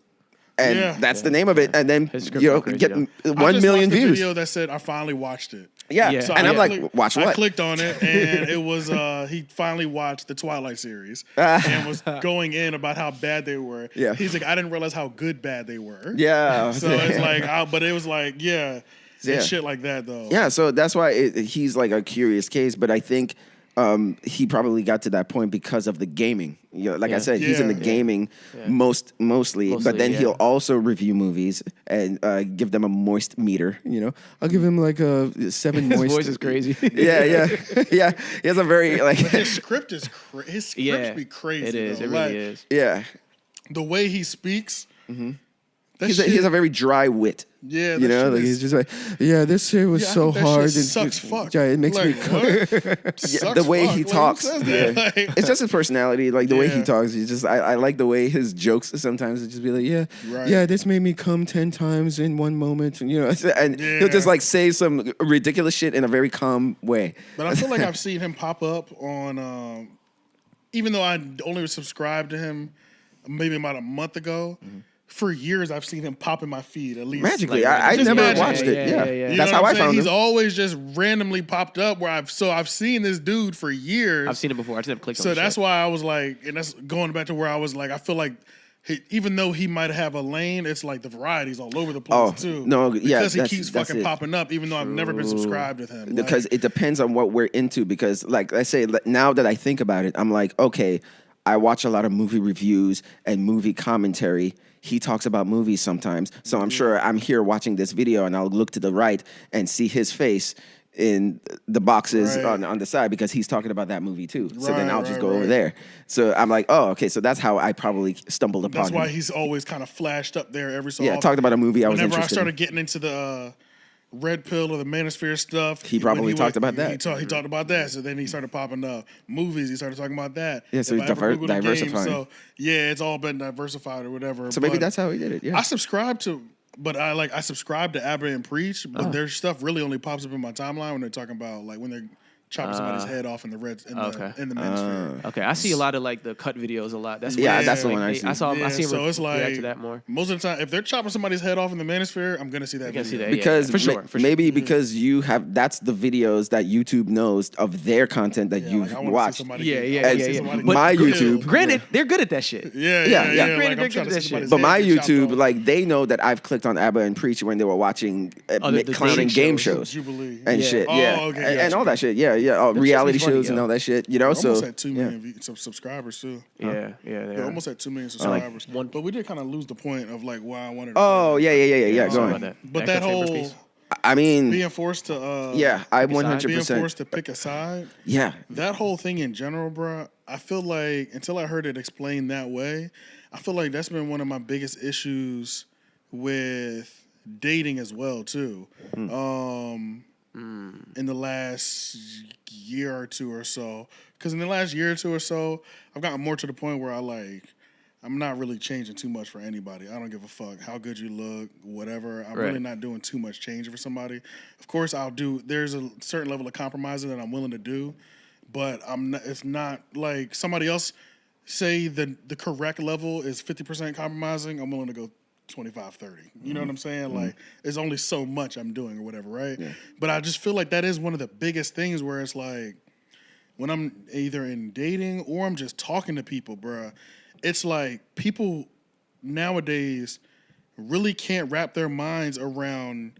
And that's the name of it, and then get 1 million views. Video that said I finally watched it. Yeah, So and I'm like, watch what? I clicked on it, and it was he finally watched the Twilight series and was going in about how bad they were. Yeah, he's like, I didn't realize how good bad they were. Yeah, so it's like, but it was like, and shit like that though. Yeah, so that's why he's like a curious case, but I think. He probably got to that point because of the gaming. I said, he's in the gaming mostly, but then he'll also review movies and give them a moist meter. I'll give him like a 7 moist. His voice is crazy. yeah. He has a very like. His script is his scripts be crazy. It is. Though. It really is. Yeah. The way he speaks. Mm-hmm. He has a very dry wit. Yeah, he's just like, this shit was so hard. That shit sucks fuck. Yeah, it makes me. The way he talks, it's just his personality. Like the way he talks, I like the way his jokes sometimes. It just be like, this made me come 10 times in one moment, and he'll just like say some ridiculous shit in a very calm way. But I feel like I've seen him pop up on, even though I only subscribed to him maybe about a month ago. Mm-hmm. for years I've seen him pop in my feed at least. Magically, Like, I just never magically. watched it. Yeah, You that's know how what I I'm saying? found He's him. always just randomly popped up where I've seen this dude for years. I've seen it before. I just never clicked on So the that's shit. why I was like, and that's going back to where I was like, I feel like even though he might have a lane, it's like the variety's all over the place too. No, yeah, because he that's- keeps that's fucking it. popping up, even though I've never been subscribed with him. Because it depends on what we're into. Because, like I say, now that I think about it, I'm like, okay, I watch a lot of movie reviews and movie commentary. He talks about movies sometimes, so I'm sure I'm here watching this video, and I'll look to the right and see his face in the boxes on the side because he's talking about that movie too. So then I'll just go over there. So I'm like, oh, okay. So that's how I probably stumbled upon That's why him. he's always kind of flashed up there every so Yeah, often. talked about a movie I was Whenever I interested started in. getting into the Red Pill or the Manosphere stuff, He probably talked about that. He talked about that. So then he started popping up movies. He started talking about that. Yeah, so If he's I ever Googled a game, diversifying. so yeah, it's all been diversified or whatever. So maybe But that's how he did it. Yeah. I subscribe to. But I subscribe to 𝙿𝙾𝚃 and Preach, but their stuff really only pops up in my timeline when they're talking about like when they're chopping somebody's head off in the red in the Manosphere. Okay, I see a lot of like the cut videos a lot. That's Yeah, what- that's the like, one I they- see. I saw. I see. so it's react like to that more. most of the time, if they're chopping somebody's head off in the Manosphere, I'm gonna see that. gonna see video. that, because for sure, for sure. maybe because you have that's the videos that YouTube knows of their content that Yeah, you've like, I wanna see watched. somebody Yeah, get- yeah, I wanna yeah, see yeah. somebody But get my killed. YouTube- Granted, they're good at that shit. Yeah. Yeah. Like, Granted, I'm they're trying good to at see that somebody's shit. But head my get chopped YouTube, off. like they know that I've clicked on 𝙿𝙾𝚃 and Preach when they were watching the clowning dating game shows. shows Jubilee. and Yeah. shit. Oh, Yeah, okay, and all gotcha. that shit. Yeah, yeah, shit reality be funny, shows and yo. all that shit. You know, We're so almost at 2 yeah. million subscribers too. Yeah, they We're are. almost at 2 million subscribers. one- But we did kind of lose the point of like why I wanted. To Oh play yeah. Go Sorry on. about that. But that Echo chamber whole piece. I mean, being forced to yeah, I Pick a side. being 100%. forced to pick a side. Yeah, That whole thing in general, bro, I feel like until I heard it explained that way, I feel like that's been one of my biggest issues with dating as well too. In the last year or two or so, because in the last year or two or so, I've gotten more to the point where I'm not really changing too much for anybody. I don't give a fuck how good you look, whatever. I'm really not doing too much change for somebody. Of course, there's a certain level of compromising that I'm willing to do, but it's not like somebody else say the correct level is 50% compromising. I'm willing to go 25, 30. You know what I'm saying? Like, it's only so much I'm doing or whatever, right? Yeah. But I just feel like that is one of the biggest things where it's like, when I'm either in dating or I'm just talking to people, bruh, it's like people nowadays really can't wrap their minds around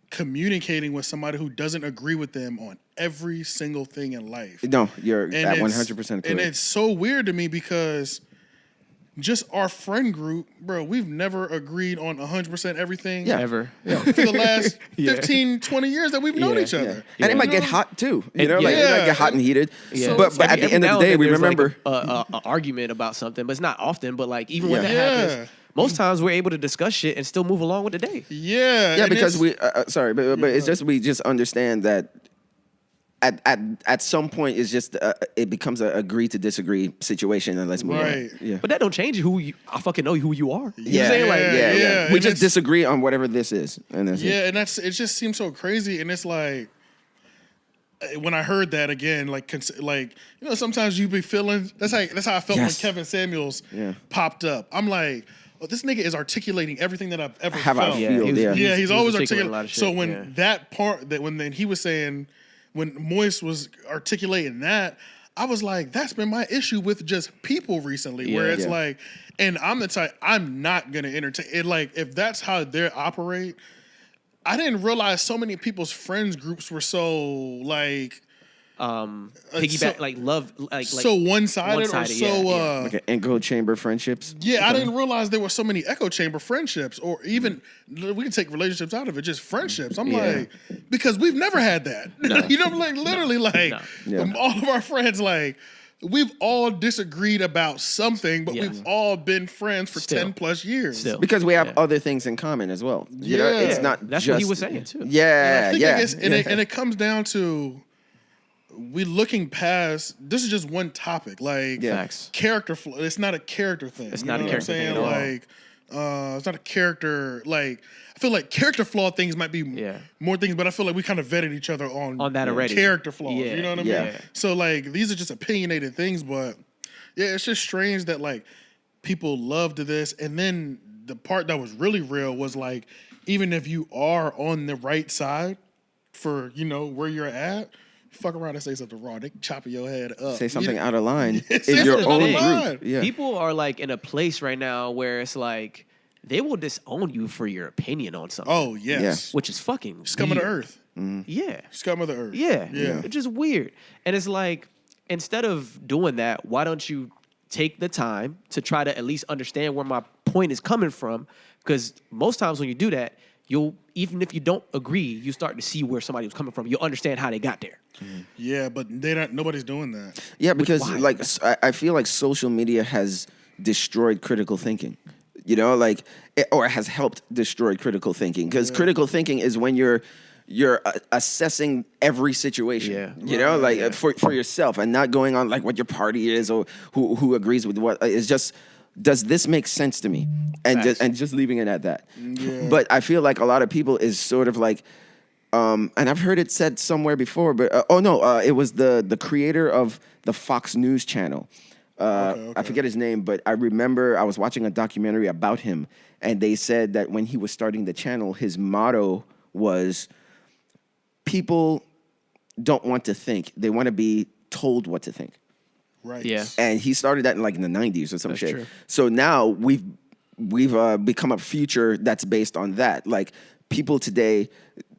communicating with somebody who doesn't agree with them on every single thing in life. no, you're And at it's- 100% correct. And it's so weird to me because just our friend group, bro, we've never agreed on 100% everything. Yeah. Ever. For the last 15, 20 years that we've known Yeah. each other. And it Yeah. might get hot too. You And- know, like it yeah. might get hot and heated. Yeah. But at the end of the day, we remember. Like a argument about something, but it's not often. But like even when that Yeah. happens, most times we're able to discuss shit and still move along with the day. Yeah. Yeah, and because it's- but it's just we just understand that at some point it's just it becomes a agree to disagree situation and let's move Right. on. Yeah. But that don't change who you. I fucking know who you are. You know what Yeah, I'm saying? Like, yeah. We And just it's- disagree on whatever this is, and that's it. Yeah, and it just seems so crazy, and it's like when I heard that again, like sometimes you be feeling that's how I felt Yes. when Kevin Samuels popped up. I'm like, oh, this nigga is articulating everything that I've ever Have I felt. feel? he was- Yeah. He's he always was articulating articulating. a lot of So shit, when yeah. that part when he was saying when Moist was articulating that, I was like, that's been my issue with just people recently, where Yeah. it's Yeah. like, and I'm the type, I'm not gonna entertain it. Like, if that's how they operate, I didn't realize so many people's friends groups were so like piggyback, like love, like so one-sided, or one-sided, so yeah. Like an echo chamber friendships. yeah, I didn't realize there were so many echo chamber friendships, or even we can take relationships out of it, just friendships. I'm like, because we've never had that. You know, like literally, like Yeah. all of our friends, like we've all disagreed about something, but Yeah. we've all been friends for Still. 10 plus years. Still. Because we have Yeah. other things in common as well. You know, Yeah. it's not That's just what he was saying too. Yeah, I think yeah. and it comes down to we looking past. This is just one topic, like Facts. character flaw. It's not a character thing. It's you not know a what character I'm thing saying? at all. Like, it's not a character. Like, I feel like character flaw things might be more things, but I feel like we kind of vetted each other on that already. character flaws. Yeah. You know what I mean? Yeah. So like, these are just opinionated things, but yeah, it's just strange that like people love to this, and then the part that was really real was like, even if you are on the right side for, you know, where you're at, fuck around and say something wrong. They chopping your head up. Say something out of line Say in your something own out of line. group. Yeah. People are like in a place right now where it's like they will disown you for your opinion on something. Oh, yes. Which is fucking Scum of the weird. earth. Yeah. Scum of the earth. Yeah. Yeah. It's just weird. And it's like, instead of doing that, why don't you take the time to try to at least understand where my point is coming from? Because most times when you do that, you'll, even if you don't agree, you start to see where somebody was coming from. You'll understand how they got there. Yeah, but nobody's doing that. Yeah, because why? like I feel like social media has destroyed critical thinking. You know, like or has helped destroy critical thinking. Because critical thinking is when you're assessing every situation. Yeah. You know, like for yourself and not going on like what your party is or who agrees with what. It's just, does this make sense to me? And just leaving it at that. Yeah. But I feel like a lot of people is sort of like, and I've heard it said somewhere before, but it was the creator of the Fox News channel. I forget his name, but I remember I was watching a documentary about him, and they said that when he was starting the channel, his motto was, people don't want to think. They want to be told what to think. Right. Yeah. And he started that in the 90s or some That's shit. true. So now we've become a future that's based on that. Like, people today,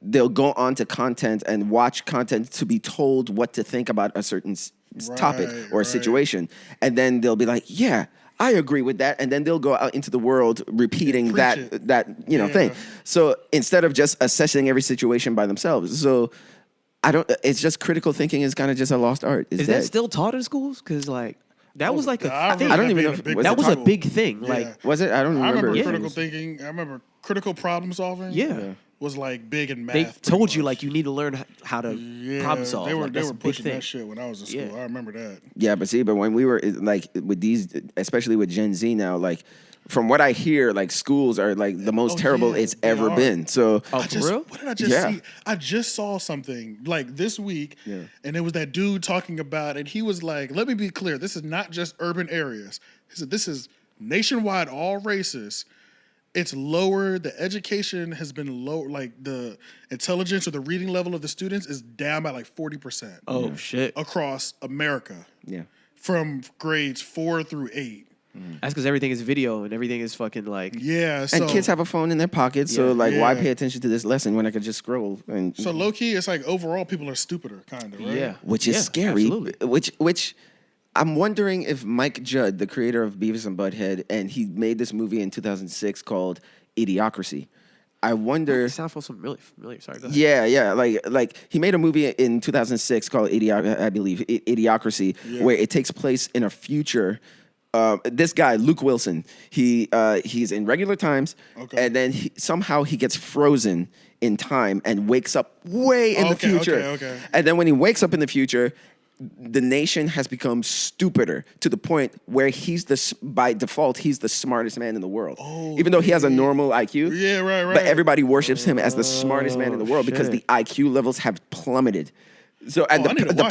they'll go on to content and watch content to be told what to think about a certain topic or a situation. And then they'll be like, yeah, I agree with that. And then they'll go out into the world repeating that thing. So instead of just assessing every situation by themselves. So it's just critical thinking is kind of just a lost art. Is that still taught in schools? Because like that was like a thing. I don't even know if that was a big thing. Yeah. Like, was it? I don't I remember. remember critical thinking. I remember critical problem solving. Yeah. Was like big in math. they pretty told you much. like you need to learn how to problem solve. They were Like, that's they a were big pushing thing. that shit when I was in school. Yeah. I remember that. Yeah, but when we were like with these, especially with Gen Z now, like from what I hear, like schools are like the most terrible it's ever been. So Oh, for real? What did I just see? I just saw something like this week, and it was that dude talking about it. He was like, let me be clear, this is not just urban areas. He said, this is nationwide, all races. It's lower. The education has been low. Like the intelligence or the reading level of the students is down by like 40%. Oh shit! Across America. Yeah. From grades 4 through 8. That's because everything is video and everything is fucking like. Yeah. So, and kids have a phone in their pocket, so why pay attention to this lesson when I could just scroll? And so low key, it's like overall people are stupider, kind of, right? Yeah. which is scary. Absolutely. Which I'm wondering if Mike Judd, the creator of Beavis and Butthead, and he made this movie in 2006 called Idiocracy. I wonder. It sounds familiar. Sorry. Go ahead. Yeah. Like he made a movie in 2006 called Idiocracy, where it takes place in a future. This guy, Luke Wilson, he's in regular times, and then somehow he gets frozen in time and wakes up way in the future. Okay. And then when he wakes up in the future, the nation has become stupider to the point where by default, he's the smartest man in the world. Even though he has a normal IQ. Yeah, right. But everybody worships him as the smartest man in the world because the IQ levels have plummeted. So and the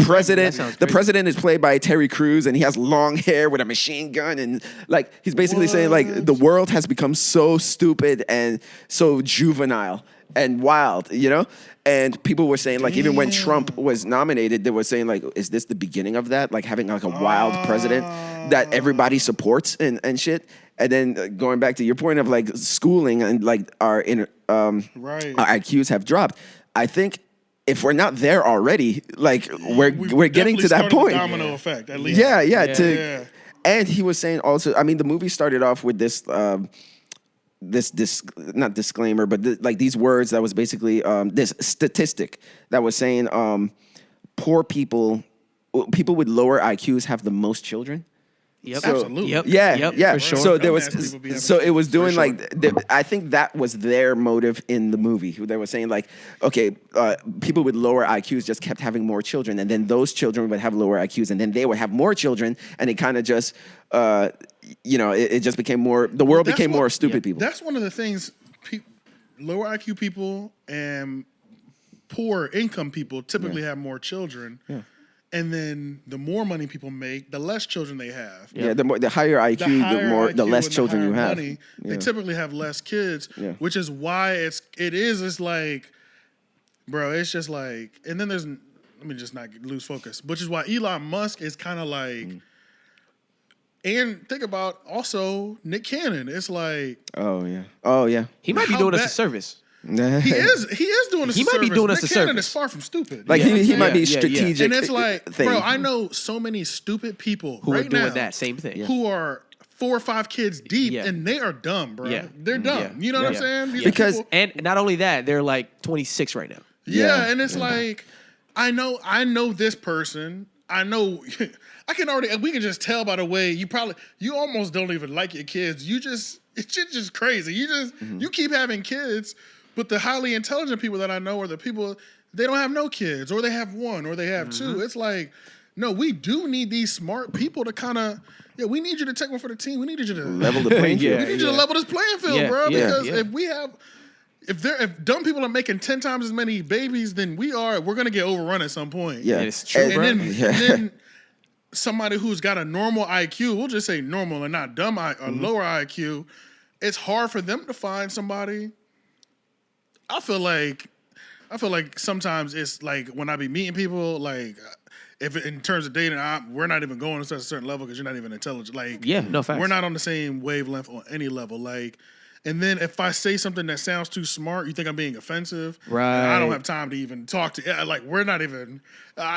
president is played by Terry Crews, and he has long hair with a machine gun, and like he's basically saying like the world has become so stupid and so juvenile and wild, you know? And people were saying like even when Trump was nominated, they were saying like, is this the beginning of that? Like having like a wild president that everybody supports and shit. And then going back to your point of like schooling and like our IQs have dropped. I think if we're not there already, like we're getting to that point. The domino effect, at least. Yeah. And he was saying also, I mean, the movie started off with this not disclaimer, but like these words that was basically this statistic that was saying poor people with lower IQs have the most children. Yep. So, absolutely. Yep. Yeah. For sure. So there was, so it was doing like, I think that was their motive in the movie. They were saying like, okay, people with lower IQs just kept having more children, and then those children would have lower IQs, and then they would have more children, and it kind of just, it just became more. The world became more stupid people. That's one of the things. Lower IQ people and poor income people typically have more children. Yeah. And then the more money people make, the less children they have. Yeah, the higher IQ, the less children you have. Money, they typically have less kids, which is why it's like, bro, it's just like, and then let me just not lose focus, which is why Elon Musk is kind of like, and think about also Nick Cannon. It's like, oh yeah, he might be doing us a service. He is doing us a service. He might be doing us a service. Nick Cannon is far from stupid. Like he might be strategic. And it's like, bro, I know so many stupid people who right are doing now that same thing. Who are 4 or 5 kids deep, and they are dumb, bro. Yeah. They're dumb. You know what I'm saying? Because and not only that, they're like 26 right now. Yeah, and it's like, I know this person. I know, we can just tell by the way you almost don't even like your kids. It's just crazy. You keep having kids, but the highly intelligent people that I know are the people, they don't have no kids, or they have 1, or they have 2. It's like, no, we do need these smart people to kind of, we need you to take one for the team. We need you to level the playing field. We need you to level this playing field, bro. Because if dumb people are making 10 times as many babies than we're gonna get overrun at some point. Yeah, it's true, bro. And then somebody who's got a normal IQ, we'll just say normal and not dumb or lower IQ, it's hard for them to find somebody. I feel like sometimes it's like when I be meeting people, like if in terms of dating, we're not even going to a certain level because you're not even intelligent. Like, no facts. We're not on the same wavelength on any level. Like, and then if I say something that sounds too smart, you think I'm being offensive. Right. I don't have time to even talk to. Like, we're not even.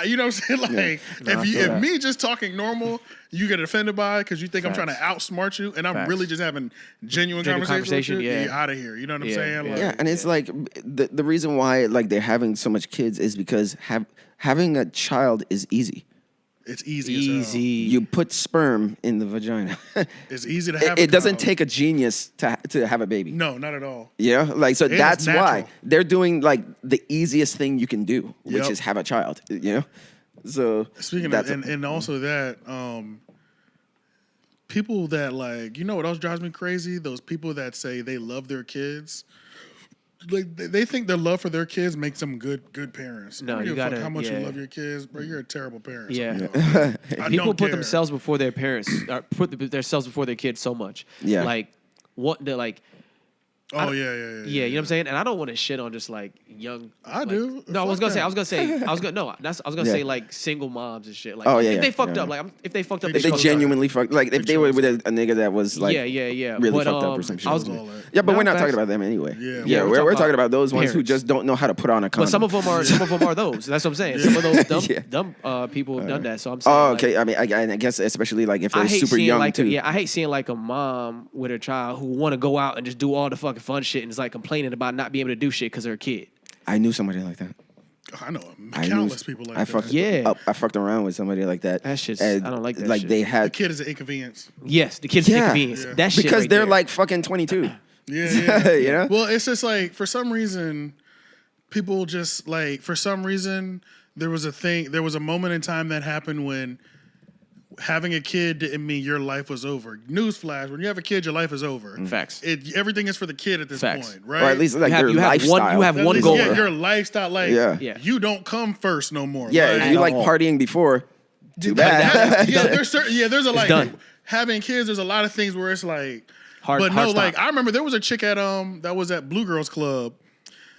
You know what I'm saying? Like, if me just talking normal, you get offended by it because you think I'm trying to outsmart you, and I'm really just having genuine conversation with you, you're out of here. You know what I'm saying? Like, and it's like the reason why like they're having so much kids is because having a child is easy. It's easy. As hell. You put sperm in the vagina. It's easy to have. It doesn't take a genius to have a baby. No, not at all. Yeah, like so that's why they're doing like the easiest thing you can do, which is have a child. You know. So speaking of and also that people that like, you know what else drives me crazy? Those people that say they love their kids. Like they think their love for their kids makes them good parents. No, you gotta. How much you love your kids, bro? You're a terrible parent. Yeah, people put themselves before their parents, or put themselves before their kids so much. Yeah, like what they're like. Oh yeah. Yeah, you know what I'm saying? And I don't want to shit on just like young. I do. No, I was gonna say like single moms and shit. Like, if they fucked up, if they fucked up, if they genuinely fucked, like if they were with a nigga that was like, really fucked up or some shit. But we're not talking about them anyway. Yeah, we're talking about those ones who just don't know how to put on a condom. But some of them are those. That's what I'm saying. Some of those dumb people have done that. So I'm saying. Oh, okay. I mean, I guess especially like if they're super young too. I hate seeing like a mom with her child who want to go out and just do all the fucking fun shit and is like complaining about not being able to do shit because of her kid. I knew somebody like that. I know countless people like that. I fucked around with somebody like that. That shit's, I don't like that like shit. They had the kid is an inconvenience. Yes, the kid's an inconvenience. Yeah. That shit because right they're there. like fucking 22. Yeah. You know? Well, it's just like for some reason, people just like there was a moment in time that happened when having a kid didn't mean your life was over. Newsflash: when you have a kid, your life is over. Facts. Everything is for the kid at this point, right? Or at least like your lifestyle. You have one goal. Yeah, your lifestyle. Like, you don't come first no more. Yeah, if you like partying before, too bad. There's a like having kids. There's a lot of things where it's like hard. But no, like I remember there was a chick at that was at Blue Girls Club.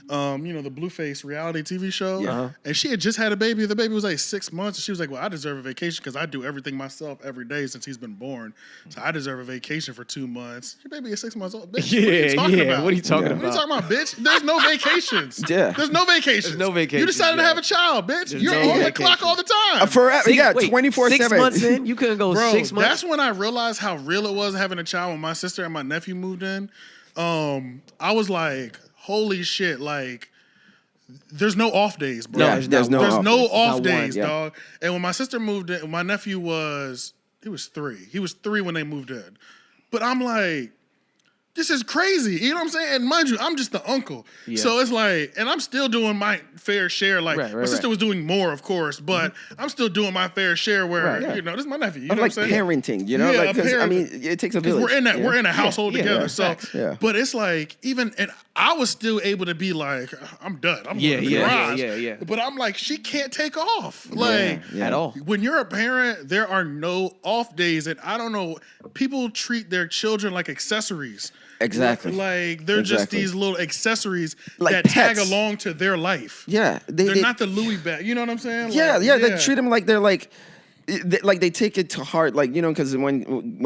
The Blueface reality TV show, and she had just had a baby. The baby was like 6 months, and she was like, "Well, I deserve a vacation because I do everything myself every day since he's been born. So I deserve a vacation for 2 months." Your baby is 6 months old. Bitch, what are you talking about? What are you talking about? What are you talking about, bitch? There's no vacations. There's no vacations. You decided to have a child, bitch. You're on the clock all the time. Forever. 24/7. 6 months in, you couldn't go 6 months. That's when I realized how real it was having a child. When my sister and my nephew moved in, I was like, "Holy shit!" Like. There's no off days, bro. No, there's no off days, dog. And when my sister moved in, my nephew was 3. He was 3 when they moved in. But I'm like, this is crazy. You know what I'm saying? And mind you, I'm just the uncle. Yeah. So it's like, and I'm still doing my fair share. Like, my sister was doing more, of course, but I'm still doing my fair share where, this is my nephew. You know what I'm saying? Parenting, you know? I mean, it takes a village. We're in a household together. So, but it's like, and I was still able to be like, I'm done. I'm Yeah, going to the yeah, garage. yeah. But I'm like, she can't take off. Like, at all. when you're a parent, there are no off days. And I don't know, people treat their children like accessories. Exactly. Like, they're just these little accessories like that pets. tag along to their life. Yeah. They're not the Louis bag. You know what I'm saying? Yeah, Like, yeah. They treat them like they're like they take it to heart, like, you know, because when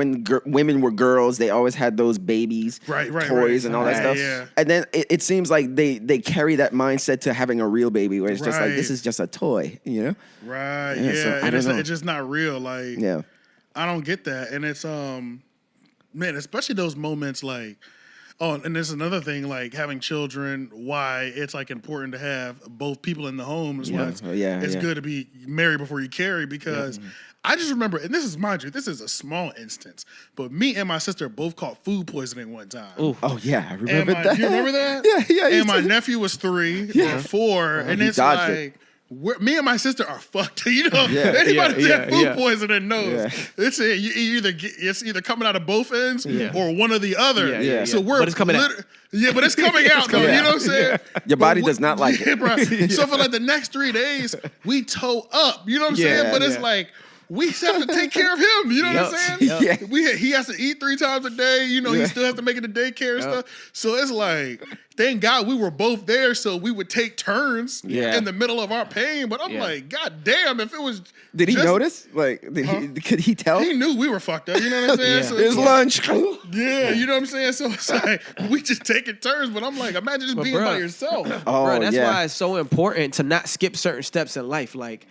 women were girls, they always had those babies, toys and all that stuff. Yeah. And then it seems like they carry that mindset to having a real baby, where it's just like, this is just a toy, you know? Right. Yeah. So, And it's just not real. Like, yeah, I don't get that. And it's man, especially those moments like. Oh, and there's another thing, like having children, why it's like important to have both people in the home as well. It's good to be married before you carry, because I just remember, and this is, mind you, this is a small instance, but me and my sister both caught food poisoning one time. Ooh. Oh yeah, I remember that. You remember that? Yeah. And my nephew was 3 or 4, and it's like, me and my sister are fucked. You know, anybody that food poisoning knows. It's either coming out of both ends or one or the other. So but it's coming out. Yeah, but it's coming out though. You know what I'm saying? Your body does not like it. Bro. So for like the next 3 days, we toe up. You know what I'm saying? But it's like, we have to take care of him. You know what I'm saying? He has to eat 3 times a day. You know, he still has to make it to daycare and stuff. So it's like, thank God we were both there, so we would take turns in the middle of our pain. But I'm like, God damn, if it was. Did he notice? Like, could he tell? He knew we were fucked up. You know what I'm saying? So it's lunch. Yeah, you know what I'm saying? So it's like, we just taking turns. But I'm like, imagine just being by yourself. Bro, that's why it's so important to not skip certain steps in life. Like,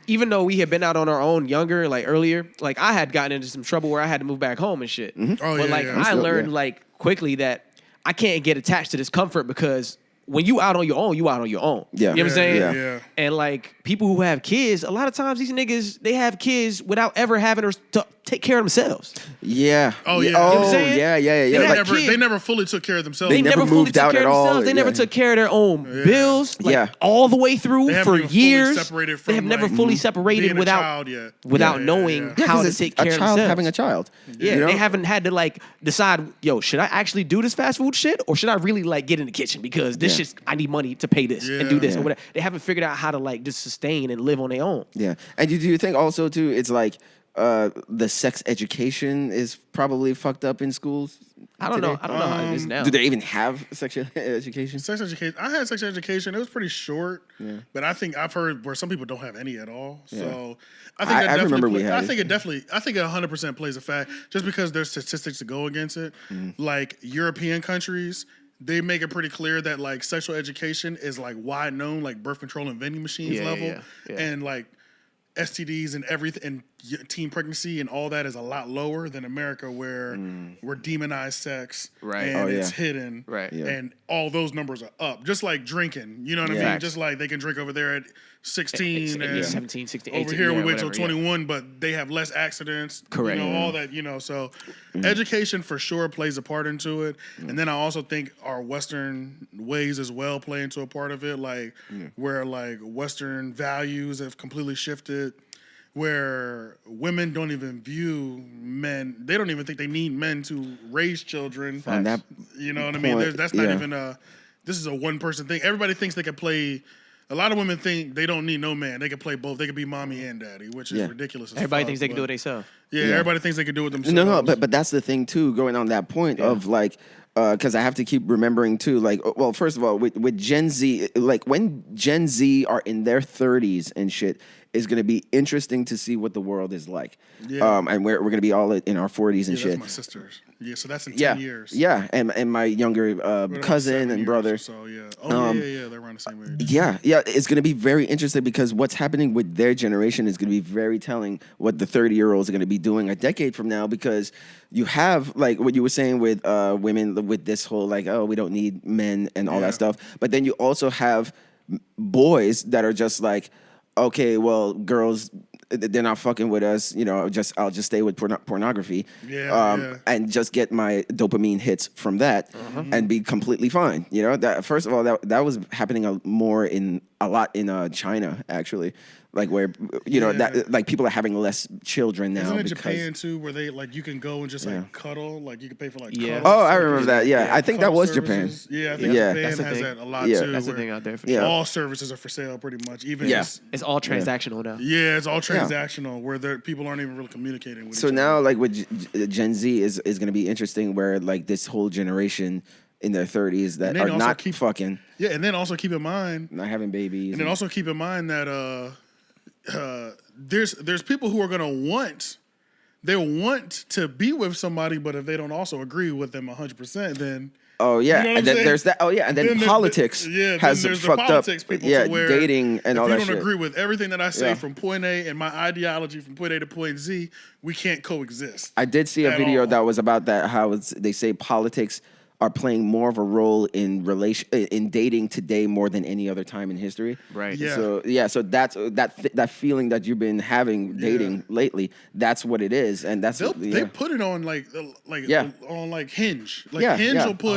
even though we had been out on our own younger, like earlier, like I had gotten into some trouble where I had to move back home and shit. Mm-hmm. But I learned like quickly that I can't get attached to this comfort, because when you out on your own, you out on your own. Yeah. You know what I'm saying? Yeah. And like people who have kids, a lot of times these niggas, they have kids without ever having to take care of themselves. Yeah. Oh, yeah. Oh, You know what I'm saying? Yeah. They never fully took care of themselves. They never fully moved took out care at of all. themselves. They never took care of their own bills. Like, all the way through They for haven't even years. fully separated from, They have never like, fully separated being a without child yet. knowing how to take care of a child themselves. having a child. Yeah, you know? they haven't had to like decide, yo, should I actually do this fast food shit, or should I really like get in the kitchen, because this shit, I need money to pay this and do this or whatever. They haven't figured out how to like just sustain and live on their own. Yeah, and do you think also too, it's like the sex education is probably fucked up in schools? I don't know how it is now. Do they even have sex education? Sex education. I had sex education. It was pretty short, but I think I've heard where some people don't have any at all. So I think that remember we definitely. had I it. think it definitely. I think it 100% plays a fact, just because there's statistics to go against it. Like European countries, they make it pretty clear that like sexual education is like wide known, like birth control and vending machines level, and like STDs and everything and teen pregnancy and all that is a lot lower than America, where we're demonized sex and it's hidden, and all those numbers are up. Just like drinking, you know what I mean? Just like they can drink over there at 16 and 17, 16, 18. over here we wait till 21, but they have less accidents. Correct. You know, all that, you know, so education for sure plays a part into it. And then I also think our Western ways as well play into a part of it, like where like Western values have completely shifted, where women don't even view men, they don't even think they need men to raise children. You know what I mean? That's not even this is a one person thing. Everybody thinks they can play. A lot of women think they don't need no man. They can play both. They can be mommy and daddy, which is ridiculous. Everybody thinks they can do it themselves. Yeah, everybody thinks they can do it themselves. No, but that's the thing too. Going on that point of like, because I have to keep remembering too. Like, well, first of all, with Gen Z, like when Gen Z are in their 30s and shit, is going to be interesting to see what the world is like. Yeah. And we're going to be all in our 40s and shit. That's my sisters. Yeah, so that's in 10 years. Yeah, and my younger cousin and brother. So yeah. Oh yeah, they're around the same age. Yeah, it's going to be very interesting, because what's happening with their generation is going to be very telling what the 30-year-olds are going to be doing a decade from now, because you have like what you were saying with women with this whole like, oh, we don't need men and all that stuff. But then you also have boys that are just like, okay, well, girls, they're not fucking with us. You know, I'll just stay with pornography, and just get my dopamine hits from that, and be completely fine. You know, that first of all, that was happening more in a lot in China actually, like where that like people are having less children now. Isn't it because, Japan too, where they like you can go and just like cuddle, like you can pay for like cuddle Oh, I remember that. Yeah, I think that was services. Japan. Yeah, I think Japan has that a lot too. That's the thing out there for sure. All services are for sale pretty much. Even it's all transactional now. Yeah, it's all transactional where people aren't even really communicating with each other. Now, like with Gen Z is going to be interesting, where like this whole generation in their 30s that are not fucking. Yeah, and then also keep in mind not having babies. And then also keep in mind that there's people who are gonna want to be with somebody, but if they don't also agree with them 100%, then oh yeah, you know and then there's that. Oh yeah, and then politics has fucked up. Yeah, dating and all that shit. If you don't agree with everything that I say from point A and my ideology from point A to point Z, we can't coexist. I did see a video that was about that. How they say politics are playing more of a role in dating today more than any other time in history. Right. Yeah. So that's that feeling that you've been having dating lately. That's what it is, and that's they put it on on like Hinge. Like Hinge will put.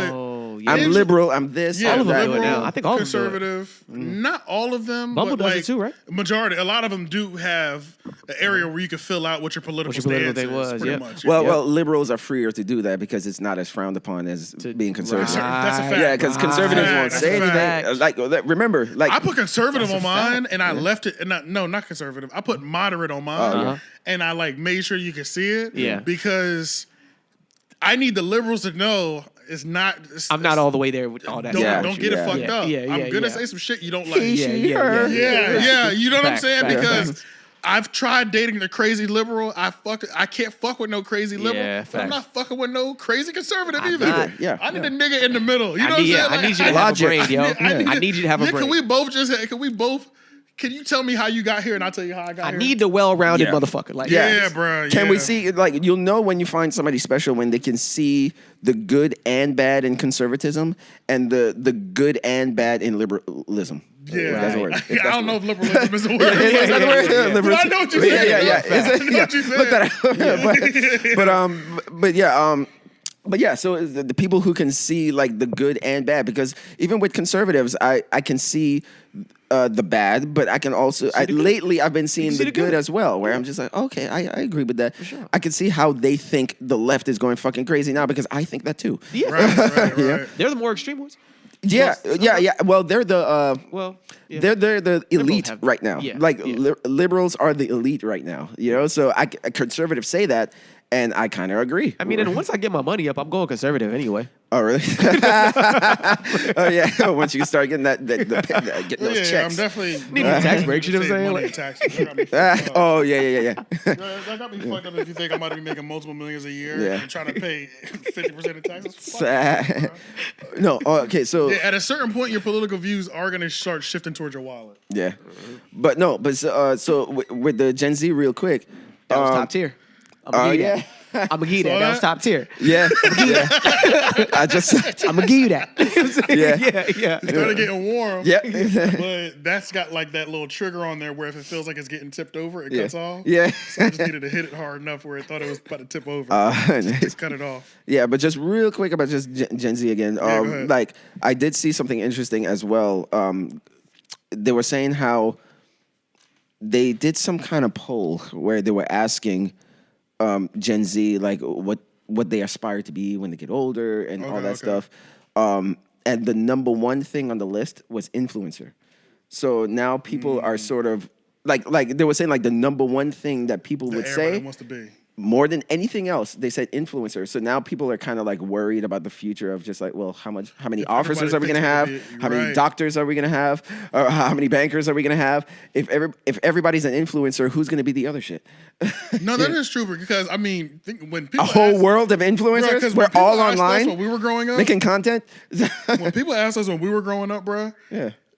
I'm liberal. I'm this. All of them liberal, do it now. I think all conservative. Not all of them. Bumble but does like it too, right? Majority. A lot of them do have an area where you can fill out what your political stance is. Pretty much. Well, liberals are freer to do that because it's not as frowned upon as being conservative. That's a fact. Yeah, because conservatives won't say anything. Like, remember, like I put conservative on mine, and I left it. And not conservative. I put moderate on mine, and I like made sure you could see it. Yeah, because I need the liberals to know it's not. I'm not all the way there with all that. Don't get it fucked up. I'm gonna say some shit you don't like. Yeah. You know what I'm saying? Because I've tried dating the crazy liberal. I can't fuck with no crazy liberal. But I'm not fucking with no crazy conservative either. I need a nigga in the middle. You know what I'm saying? I need you to have a brain, yo. I need you to have a brain. Can you tell me how you got here and I'll tell you how I got here? I need the well-rounded motherfucker. Like, bro. Can we see, like, you'll know when you find somebody special when they can see the good and bad in conservatism and the good and bad in liberalism. Yeah, that's a word. I don't know if liberalism is a word. But I know what you're saying. I know what you're saying. Look that up. But yeah, so the people who can see like the good and bad, because even with conservatives, I can see the bad, but I can also lately I've been seeing the good as well, where I'm just like, okay, I agree with that. Sure. I can see how they think the left is going fucking crazy now because I think that too. Yeah, right. They're the more extreme ones. Yeah. Well, they're the they're the elite right now. Yeah. Like liberals are the elite right now. You know, so conservatives say that. And I kind of agree. I mean, and once I get my money up, I'm going conservative anyway. Oh, really? Oh, yeah. Once you start getting getting those checks. I'm definitely need a tax break. You know what I'm saying? Oh, yeah. That got me fucked up if you think I might be making multiple millions a year and trying to pay 50% of taxes. No, okay, so at a certain point, your political views are going to start shifting towards your wallet. Yeah, so with the Gen Z, real quick, that was top tier. I'm gonna give you that. That was top tier. Yeah. I'm gonna give you that. Yeah. It started getting warm. Yeah. But that's got like that little trigger on there where if it feels like it's getting tipped over, it cuts off. Yeah. So I just needed to hit it hard enough where it thought it was about to tip over. Just cut it off. Yeah, but just real quick about just Gen Z again. Like I did see something interesting as well. They were saying how they did some kind of poll where they were asking Gen Z, like what they aspire to be when they get older and all that stuff. And the number one thing on the list was influencer. So now people are sort of like they were saying like the number one thing that people would say wants to be. More than anything else, they said influencer. So now people are kind of like worried about the future of just like, well, how many officers are we gonna have? How many doctors are we gonna have? Or how many bankers are we gonna have? If everybody's an influencer, who's gonna be the other shit? No, that is true because I mean, when people world of influencers, we're all online. When we were growing up, making content. When people asked us when we were growing up, bro,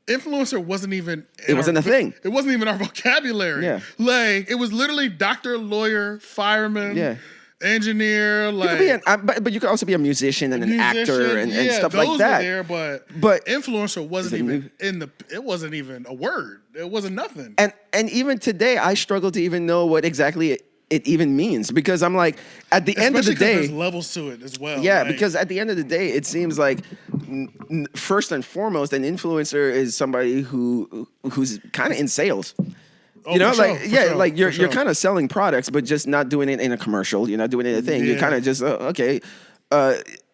influencer wasn't even a thing. It wasn't even our vocabulary. Yeah. Like it was literally doctor, lawyer, fireman, engineer, like but you could also be a musician and an actor and stuff like that. Those were there, but influencer wasn't even it wasn't even a word. It wasn't nothing. And even today I struggle to even know what exactly it even means, because I'm like, at the end of the day, there's levels to it as well. Yeah, like, because at the end of the day, it seems like first and foremost, an influencer is somebody who's kind of in sales. Oh, you know, like sure, like you're kind of selling products, but just not doing it in a commercial. You're not doing it in a thing. You're kind of just okay.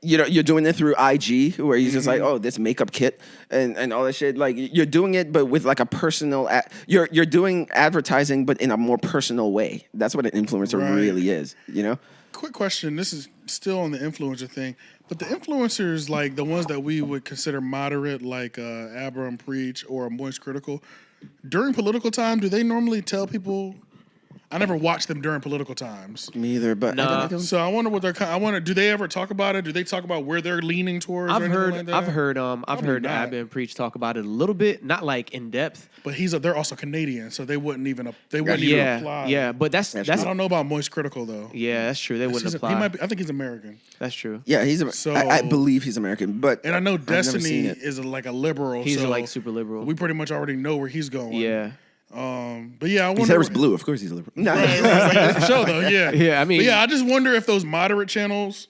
You know, you're doing it through IG, where you're just like, oh, this makeup kit and all that shit. Like you're doing it, but with like a personal. You're doing advertising, but in a more personal way. That's what an influencer really is. You know. Quick question. This is still on the influencer thing, but the influencers, like the ones that we would consider moderate, like 𝙼𝙾𝚃𝚃 or MoistCr1TiKal, during political time, do they normally tell people? I never watched them during political times. Me either, but I don't. So I wonder what they're. Do they ever talk about it? Do they talk about where they're leaning towards? I've heard 𝙼𝙾𝚃𝚃 talk about it a little bit, not like in depth. But they're also Canadian, so they wouldn't even apply. Yeah, but that's I don't know about MoistCr1TiKal though. Yeah, that's true. They wouldn't apply. I think he's American. That's true. Yeah, I believe he's American, but and I know Destiny is like a liberal. He's so like super liberal. We pretty much already know where he's going. Yeah. But yeah, I wonder. His hair was blue. Of course, he's a liberal. No. Right, for sure though. Yeah. Yeah, I mean. But yeah, I just wonder if those moderate channels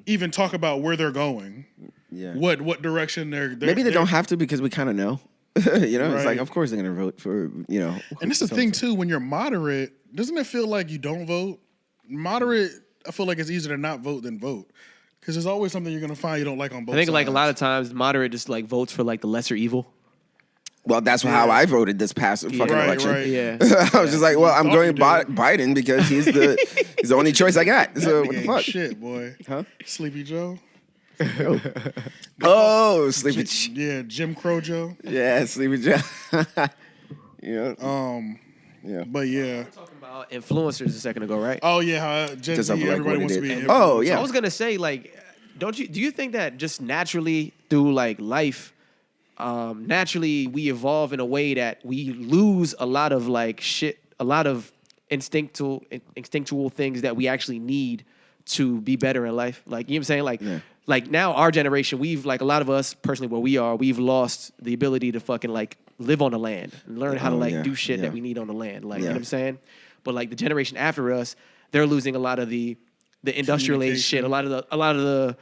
even talk about where they're going. Yeah. What direction they're maybe they don't have to, because we kind of know. You know, it's like, of course they're gonna vote for, you know. And it's the thing too, when you're moderate, doesn't it feel like you don't vote? Moderate, I feel like it's easier to not vote than vote, because there's always something you're gonna find you don't like on both. I think sides. like a lot of times moderate just like votes for like the lesser evil. Well, that's how I voted this past fucking election. Right. Yeah. I was just like, well, I'm going Biden because he's the only choice I got. So what the fuck? Shit, boy. Huh? Sleepy Joe. Oh, Sleepy. Yeah, Jim Crow Joe. Yeah, Sleepy Joe. Yeah. Yeah. But yeah. We were talking about influencers a second ago, right? Oh yeah, Gen Z, everybody wants to be. Oh yeah. So I was gonna say, like, do you think that just naturally through like life, naturally we evolve in a way that we lose a lot of like shit, a lot of instinctual things that we actually need to be better in life. Like, you know what I'm saying? Like, like now our generation, we've like a lot of us personally where we are, we've lost the ability to fucking like live on the land and learn how to like do shit that we need on the land. Like, you know what I'm saying? But like the generation after us, they're losing a lot of the industrial age shit, a lot of the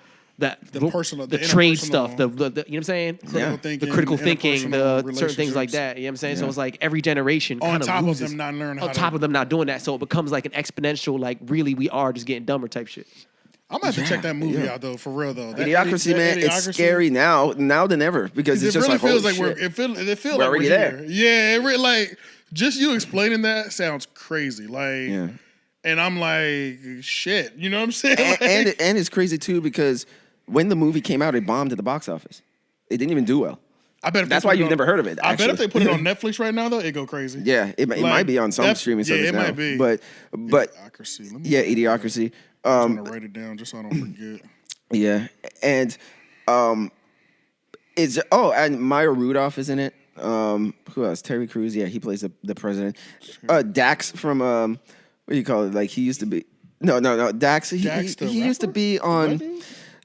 personal, the trade stuff, the you know what I'm saying? Thinking, the critical thinking, the certain things relationships. like that. You know what I'm saying? So it's like every generation on kind of top loses. of them not learning. On top of them not doing that, so it becomes like an exponential, like really we are just getting dumber type shit. I'm gonna have to check that movie out though, for real though. Idiocracy, man, it's scary now than ever, because it's just really like, feels holy like shit. it feels We're like already we're there. here. Yeah, like just you explaining that sounds crazy. Like, and I'm like, shit, you know what I'm saying? And it's crazy too, because when the movie came out, it bombed at the box office. It didn't even do well. I bet that's why you've never heard of it. I bet if they put it on Netflix right now, though, it'd go crazy. Yeah, it might be on some streaming service now. Yeah, it might be. But Idiocracy. Idiocracy. I'm trying to write it down just so I don't forget. Yeah, and and Maya Rudolph is in it. Who else? Terry Crews. Yeah, he plays the president. Dax from what do you call it? Like, he used to be. No. Dax. He used to be on.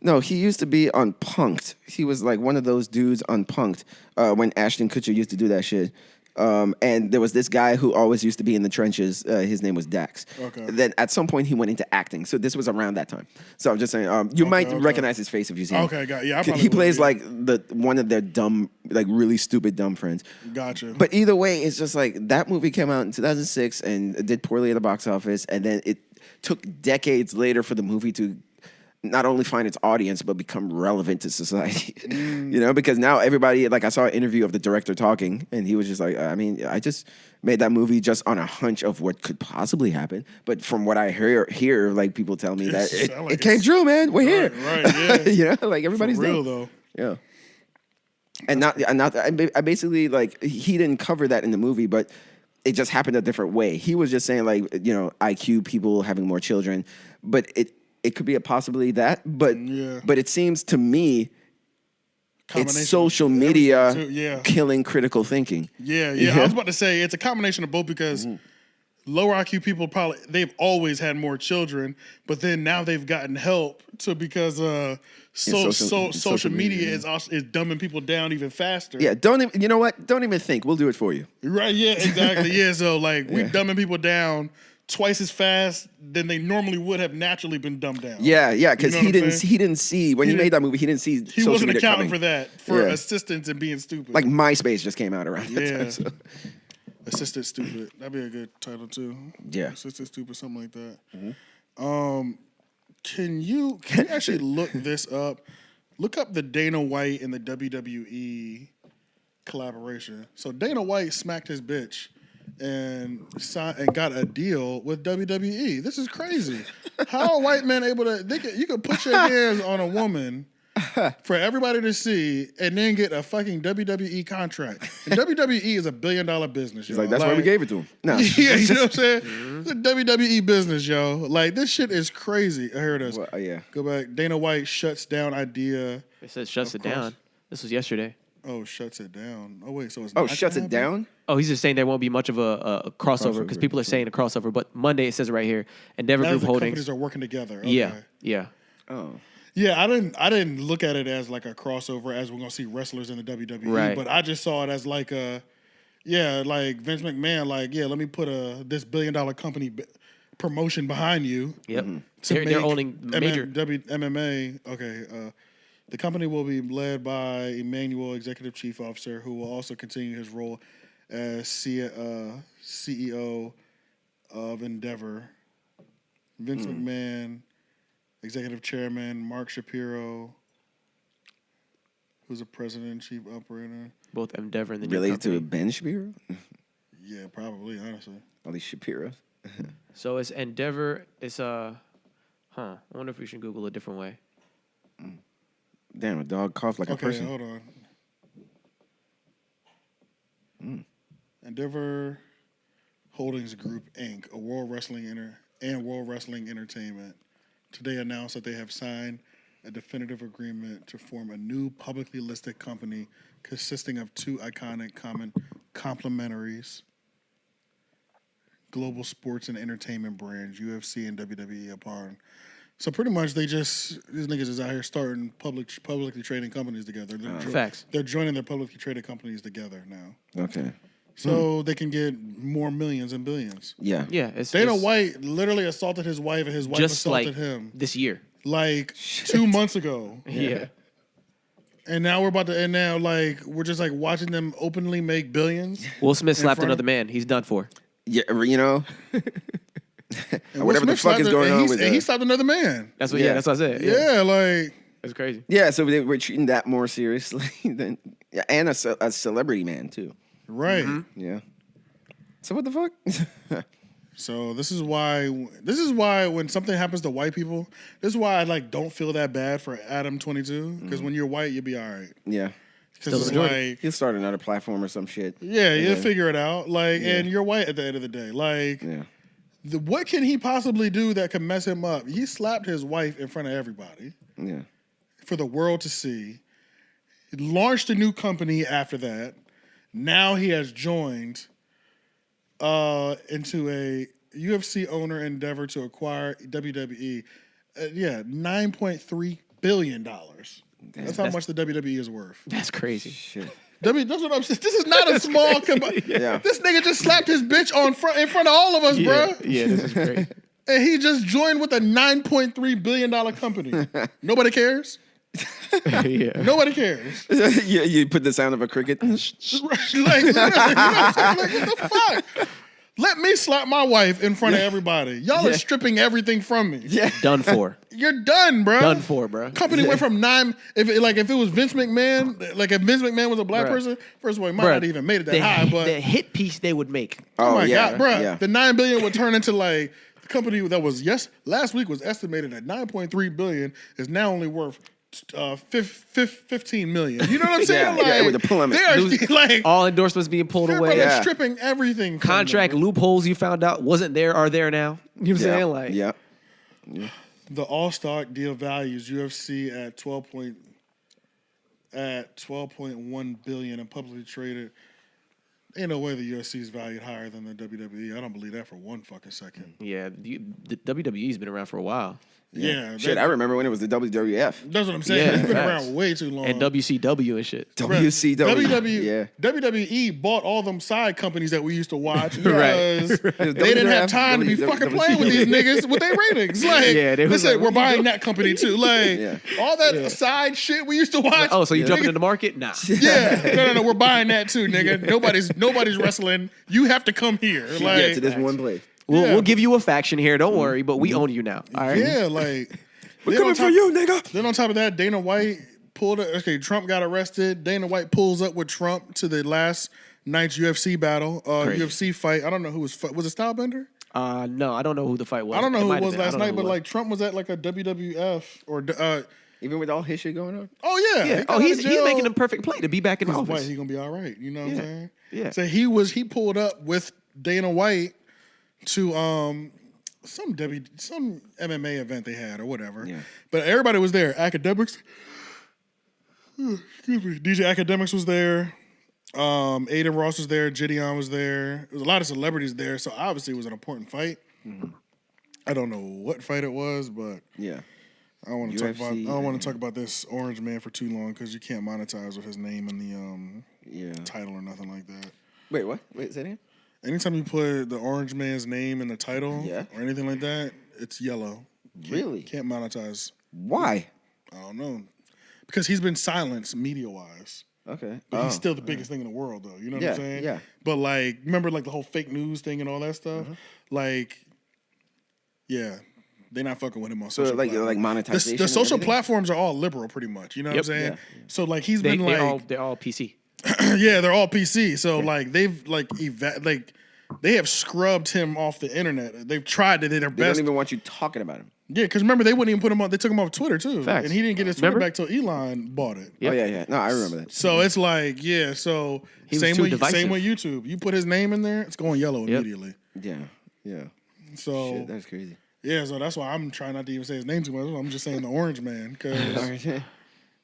No, he used to be on Punk'd. He was like one of those dudes on Punk'd when Ashton Kutcher used to do that shit. And there was this guy who always used to be in the trenches. His name was Dax. Okay. Then at some point he went into acting. So this was around that time. So I'm just saying, you might recognize his face if you see him. Okay, got yeah. He plays like one of their dumb, like really stupid dumb friends. Gotcha. But either way, it's just like that movie came out in 2006 and did poorly at the box office, and then it took decades later for the movie to not only find its audience, but become relevant to society. You know, because now everybody, like, I saw an interview of the director talking, and he was just like, I mean, I just made that movie just on a hunch of what could possibly happen. But from what I hear like, people tell me that it came true, man. We're here. Right, yeah. You know, like, everybody's for real, though. Yeah. And I basically, like, he didn't cover that in the movie, but it just happened a different way. He was just saying, like, you know, IQ, people having more children, but it could be a possibility that, but it seems to me it's social media killing critical thinking. Yeah. I was about to say it's a combination of both, because lower IQ people they've always had more children, but then now they've gotten help because social media is dumbing people down even faster. Yeah, you know what? Don't even think. We'll do it for you. Right? Yeah, exactly. Yeah, so like we're dumbing people down twice as fast than they normally would have naturally been dumbed down. Yeah, because You know he didn't see when he made that movie. He didn't see. He social wasn't media accounting coming. for that, for assistance and being stupid. Like MySpace just came out around that time. So. Assistant Stupid. That'd be a good title too. Yeah. Assistant Stupid, something like that. Can you actually look this up? Look up the Dana White and the WWE collaboration. So Dana White smacked his bitch and got a deal with WWE. This is crazy. How are white men able to? You could put your hands on a woman for everybody to see and then get a fucking WWE contract. And WWE is $1 billion business. He's like, that's why we gave it to him. No. Yeah, you know what I'm saying? It's a WWE business, yo. Like, this shit is crazy. Here it is. Well, yeah. Go back. Dana White shuts down idea. It says shuts it down. This was yesterday. Oh, shuts it down. Oh, wait, so it's Oh, not shuts gonna it happen? down? Oh, he's just saying there won't be much of a crossover because people are saying a crossover. But Monday it says it right here. Endeavor Now Group the Holdings. companies are working together. Okay. Yeah. Oh. Yeah, I didn't look at it as like a crossover as we're gonna see wrestlers in the WWE, Right. but I just saw it as like like Vince McMahon, like, yeah, let me put this $1 billion company promotion behind you. Yep. to They're owning major. MMA. Okay, the company will be led by Emmanuel, Executive Chief Officer, who will also continue his role as CEO of Endeavor. Vince McMahon, Executive Chairman, Mark Shapiro, who's the President and Chief Operator. Both Endeavor and the new Related company. to Ben Shapiro? Yeah, probably, honestly. All these Shapiros. So it's Endeavor. It's I wonder if we should Google a different way. Damn, a dog coughed like a person. Okay, hold on. Endeavor Holdings Group, Inc., a World Wrestling Entertainment, today announced that they have signed a definitive agreement to form a new publicly listed company consisting of two iconic complementaries global sports and entertainment brands, UFC and WWE, upon. So pretty much these niggas is out here starting publicly trading companies together. Facts. They're joining their publicly traded companies together now. Okay. So they can get more millions and billions. Yeah. Yeah. Dana White literally assaulted his wife and his wife just assaulted like him. this year. Like 2 months ago. Yeah. And now we're we're just like watching them openly make billions. Will Smith slapped front of- another man. He's done for. Yeah, you know. And Whatever the fuck is going on with and that. he slapped another man. That's what. Yeah. Yeah. That's what I said. Yeah, like It's crazy. Yeah, so we're treating that more seriously than and a celebrity man too. right. Yeah. So what the fuck? So this is why when something happens to white people, this is why I don't feel that bad for Adam 22, because when you're white, you'll be all right. Yeah. Because it's like, He'll start another platform or some shit. yeah, you'll figure it out. And you're white at the end of the day. Yeah. What can he possibly do that could mess him up? He slapped his wife in front of everybody Yeah. for the world to see. He launched a new company after that. Now he has joined into a UFC owner endeavor to acquire WWE. $9.3 billion. That's how much the WWE is worth. That's crazy. Shit. That's what I'm saying. This is not a small company. Yeah. This nigga just slapped his bitch in front of all of us, bro. Yeah. This is great. And he just joined with a $9.3 billion company. Nobody cares. Yeah. Nobody cares. Yeah, you put the sound of a cricket. Literally, you know what I'm saying? What the fuck? Let me slap my wife in front of everybody. Y'all are stripping everything from me. Yeah. Done for. You're done, bro. Done for, bro. Company went from 9. If it was Vince McMahon, if Vince McMahon was a black person, first of all, he might not even made it that high. But the hit piece they would make. oh my god, bro, Yeah. the $9 billion would turn into the company that was last week was estimated at $9.3 billion is now only worth 15 million. You know what I'm saying? Yeah, with the pull limit. They're All endorsements being pulled away. they're stripping everything. From Contract them. loopholes you found out wasn't there are there now. You know what I'm saying? Yeah. The all stock deal values UFC at 12.1 billion and publicly traded Ain't no way the UFC is valued higher than the WWE. I don't believe that for one fucking second. Yeah, the WWE's been around for a while. Yeah. Shit, I remember when it was the WWF. That's what I'm saying. Yeah, It's been facts. around way too long. And WCW and shit. WCW. WWE bought all them side companies that we used to watch Right. because they didn't have time to be fucking playing with these niggas with their ratings. Like, they was said, like, we're buying that company too. Like, all that side shit we used to watch. Oh, so you jumping nigga, in the market? Nah. Yeah. No, we're buying that too, nigga. Nobody's wrestling. You have to come here. Like, to this one place. We'll give you a faction here. Don't worry, but we own you now. All right. Yeah, like. We're coming for you, nigga. Then on top of that, Dana White Trump got arrested. Dana White pulls up with Trump to the last night's UFC battle, UFC fight. I don't know who was it Stylebender? No, I don't know who the fight was. I don't know who it was last night, but like Trump was at like a WWF or even with all his shit going on. Oh yeah. Yeah. He's making a perfect play to be back in He's office. white, he gonna be all right. You know what I'm saying? Yeah. So he pulled up with Dana White to some MMA event they had or whatever. Yeah. But everybody was there. Academics. Excuse me. DJ Academics was there. Aiden Ross was there. Gideon was there. There was a lot of celebrities there, so obviously it was an important fight. Mm-hmm. I don't know what fight it was, but yeah. I don't want to talk about this orange man for too long because you can't monetize with his name in the title or nothing like that. Wait, what? Wait, say that again? Anytime you put the orange man's name in the title or anything like that, it's yellow. Really? Can't monetize. Why? I don't know. Because he's been silenced media-wise. Okay. But he's still the biggest thing in the world, though. You know what I'm saying? Yeah. But, like, remember, like, the whole fake news thing and all that stuff? Mm-hmm. Like, yeah, they're not fucking with him on social platforms. Like monetization? The social platforms are all liberal, pretty much. You know what I'm saying? Yeah. So, like, he's been, like... They're all PC. Yeah, they're all PC. So like they've they have scrubbed him off the internet. They've tried to do their best. They don't even want you talking about him. Yeah, because remember they wouldn't even put him on. They took him off Twitter too, Facts. and he didn't get his Twitter back till Elon bought it. Yep. Oh yeah. No, I remember that. So it's like So same with YouTube. You put his name in there, it's going yellow immediately. Yeah. So shit, that's crazy. Yeah, so that's why I'm trying not to even say his name too much. I'm just saying the orange man because.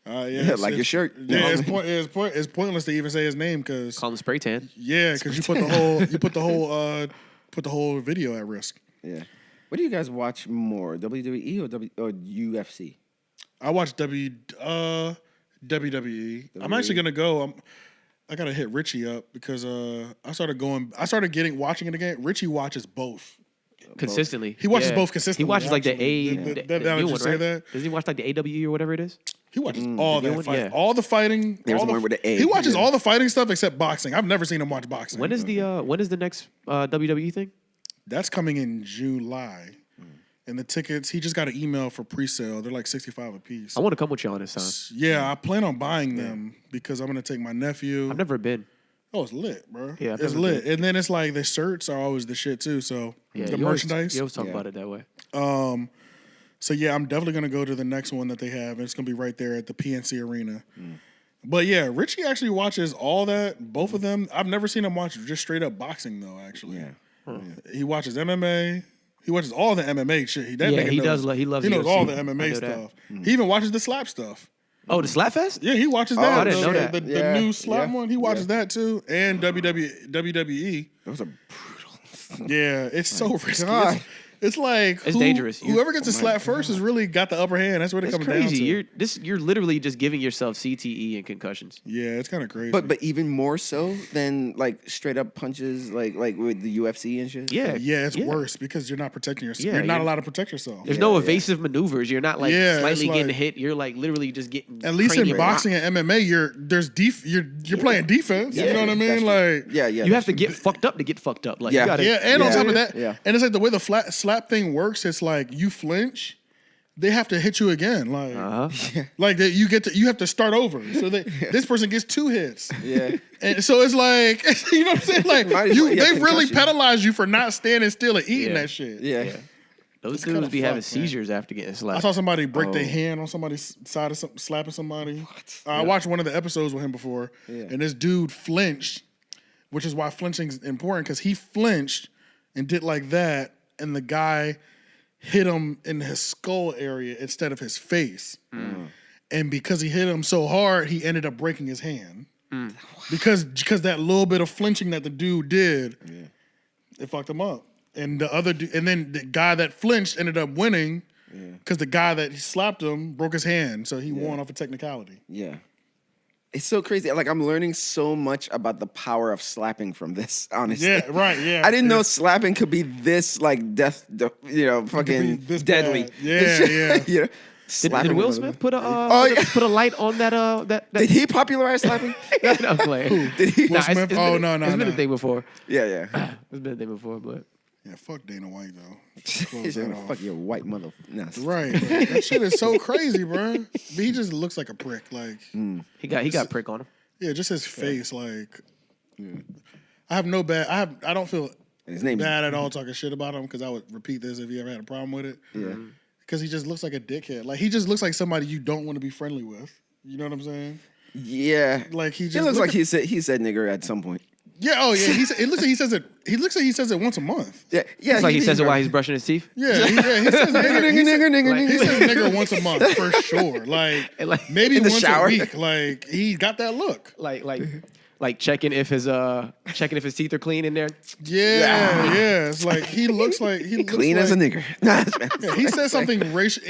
Like your shirt. Yeah, it's pointless to even say his name because call him spray tan. Yeah, because you put the whole video at risk. Yeah. What do you guys watch more, WWE or UFC? I watch WWE. I'm actually gonna go. I gotta hit Richie up because I started watching it again. Richie watches both. Consistently. He watches both consistently. He watches like the new one, right? Does he watch like the AW or whatever it is? He watches all that fighting. All the fighting. There's one with the A. He watches all the fighting stuff except boxing. I've never seen him watch boxing. When is the next WWE thing? That's coming in July. And the tickets, he just got an email for pre-sale. They're like $65 a piece. I want to come with y'all this time. Yeah, I plan on buying them because I'm going to take my nephew. I've never been. Oh, it's lit, bro. Yeah, it's lit. And then it's like the shirts are always the shit too. So the merchandise. You always talk about it that way. So yeah, I'm definitely going to go to the next one that they have. And it's going to be right there at the PNC Arena. But yeah, Richie actually watches all that, both of them. I've never seen him watch just straight up boxing though, actually. Yeah. He watches MMA. He watches all the MMA shit. He loves all the MMA stuff. He even watches the slap stuff. Oh, the Slap Fest? Yeah, he watches that. I didn't know that. The new slap one, he watches that too. And WWE. Those are brutal. Yeah, it's so risky. It's like it's dangerous. Whoever gets the slap first has really got the upper hand. That's what it comes down to. You're literally just giving yourself CTE and concussions. Yeah, it's kind of crazy. But even more so than like straight up punches, like with the UFC and shit. Yeah, it's worse because you're not protecting yourself. You're not allowed to protect yourself. There's no evasive maneuvers. You're not like slightly getting hit. You're like literally just getting. At least in boxing and MMA, you're playing defense. You know what I mean? Like you have to get fucked up to get fucked up. Like and on top of that, and it's like the way the slap thing works. It's like you flinch, they have to hit you again. Like, like you have to start over. So this person gets 2 hits. Yeah, and so it's like you know what I'm saying. Like they really penalize you for not standing still and eating that shit. Yeah. Those dudes be having seizures after getting slapped. I saw somebody break their hand on somebody's side of something, slapping somebody. I watched one of the episodes with him before, and this dude flinched, which is why flinching is important because he flinched and did like that, and the guy hit him in his skull area instead of his face. And because he hit him so hard, he ended up breaking his hand. because that little bit of flinching that the dude did, it fucked him up. And the other dude, and then the guy that flinched ended up winning because the guy that slapped him broke his hand, so he won off a technicality. Yeah. It's so crazy. Like, I'm learning so much about the power of slapping from this, honestly. Yeah, right, yeah. I didn't know slapping could be this, like, fucking this deadly. bad. Yeah. You know? Did Will Smith put a put a light on that? Did he popularize slapping? No, I'm playing. Did he? Will Smith? No. No. It's been a thing before. Yeah. It's been a thing before, but Yeah, fuck Dana White, though. He's gonna fuck your white mother. No. Right. That shit is so crazy, bro. He just looks like a prick. Like he got prick on him. Yeah, just his face. Like I don't feel His name bad at all talking shit about him because I would repeat this if you ever had a problem with it. Yeah. Because he just looks like a dickhead. Like he just looks like somebody you don't want to be friendly with. You know what I'm saying? Yeah. Like he looks like he said nigger at some point. Yeah. Oh yeah. It looks like he says it. He looks like he says it once a month. Yeah. It's like he says it while he's brushing his teeth. Yeah. He says nigger. He says nigger once a month for sure. Like maybe in the once shower. a week. Like he got that look. Like checking if his teeth are clean in there. Yeah. It's like he looks Clean as a nigger. Yeah, he says something racial,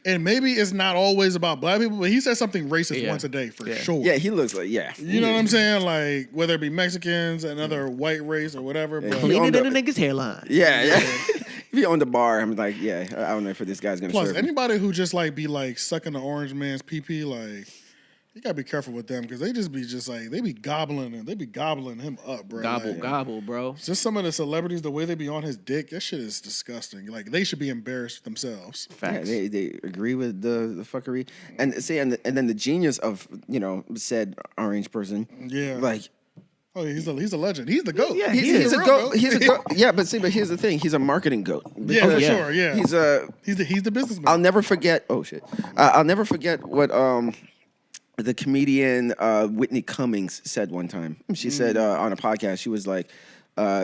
and maybe it's not always about black people, but he says something racist once a day for sure. Yeah, he looks like You know what I'm saying? Like whether it be Mexicans, another white race, or whatever. But Cleaner than a nigga's hairline. Yeah. If you're on the bar, I'm like, I don't know if this guy's gonna. Plus, anybody who just like be like sucking the orange man's pee, like. You gotta be careful with them because they be gobbling him up, bro. Gobble, bro. Just some of the celebrities, the way they be on his dick, that shit is disgusting. Like they should be embarrassed themselves. Facts. Yeah, they agree with the fuckery, and then the genius of said orange person. Yeah, like. Oh, he's a legend. He's the GOAT. Yeah, he's a goat. He's a goat. Yeah, but here's the thing. He's a marketing goat. Yeah, for sure. Yeah, he's the businessman. I'll never forget. Oh shit. I'll never forget what the comedian Whitney Cummings said one time. She said on a podcast, she was like,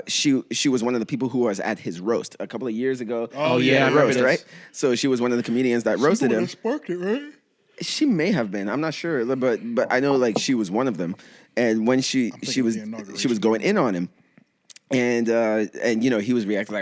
she was one of the people who was at his roast a couple of years ago. Oh yeah, roast, right? So she was one of the comedians that roasted him. Sparked it, right? She may have been. I'm not sure, but I know like she was one of them. And when she was going in on him. And he was reacting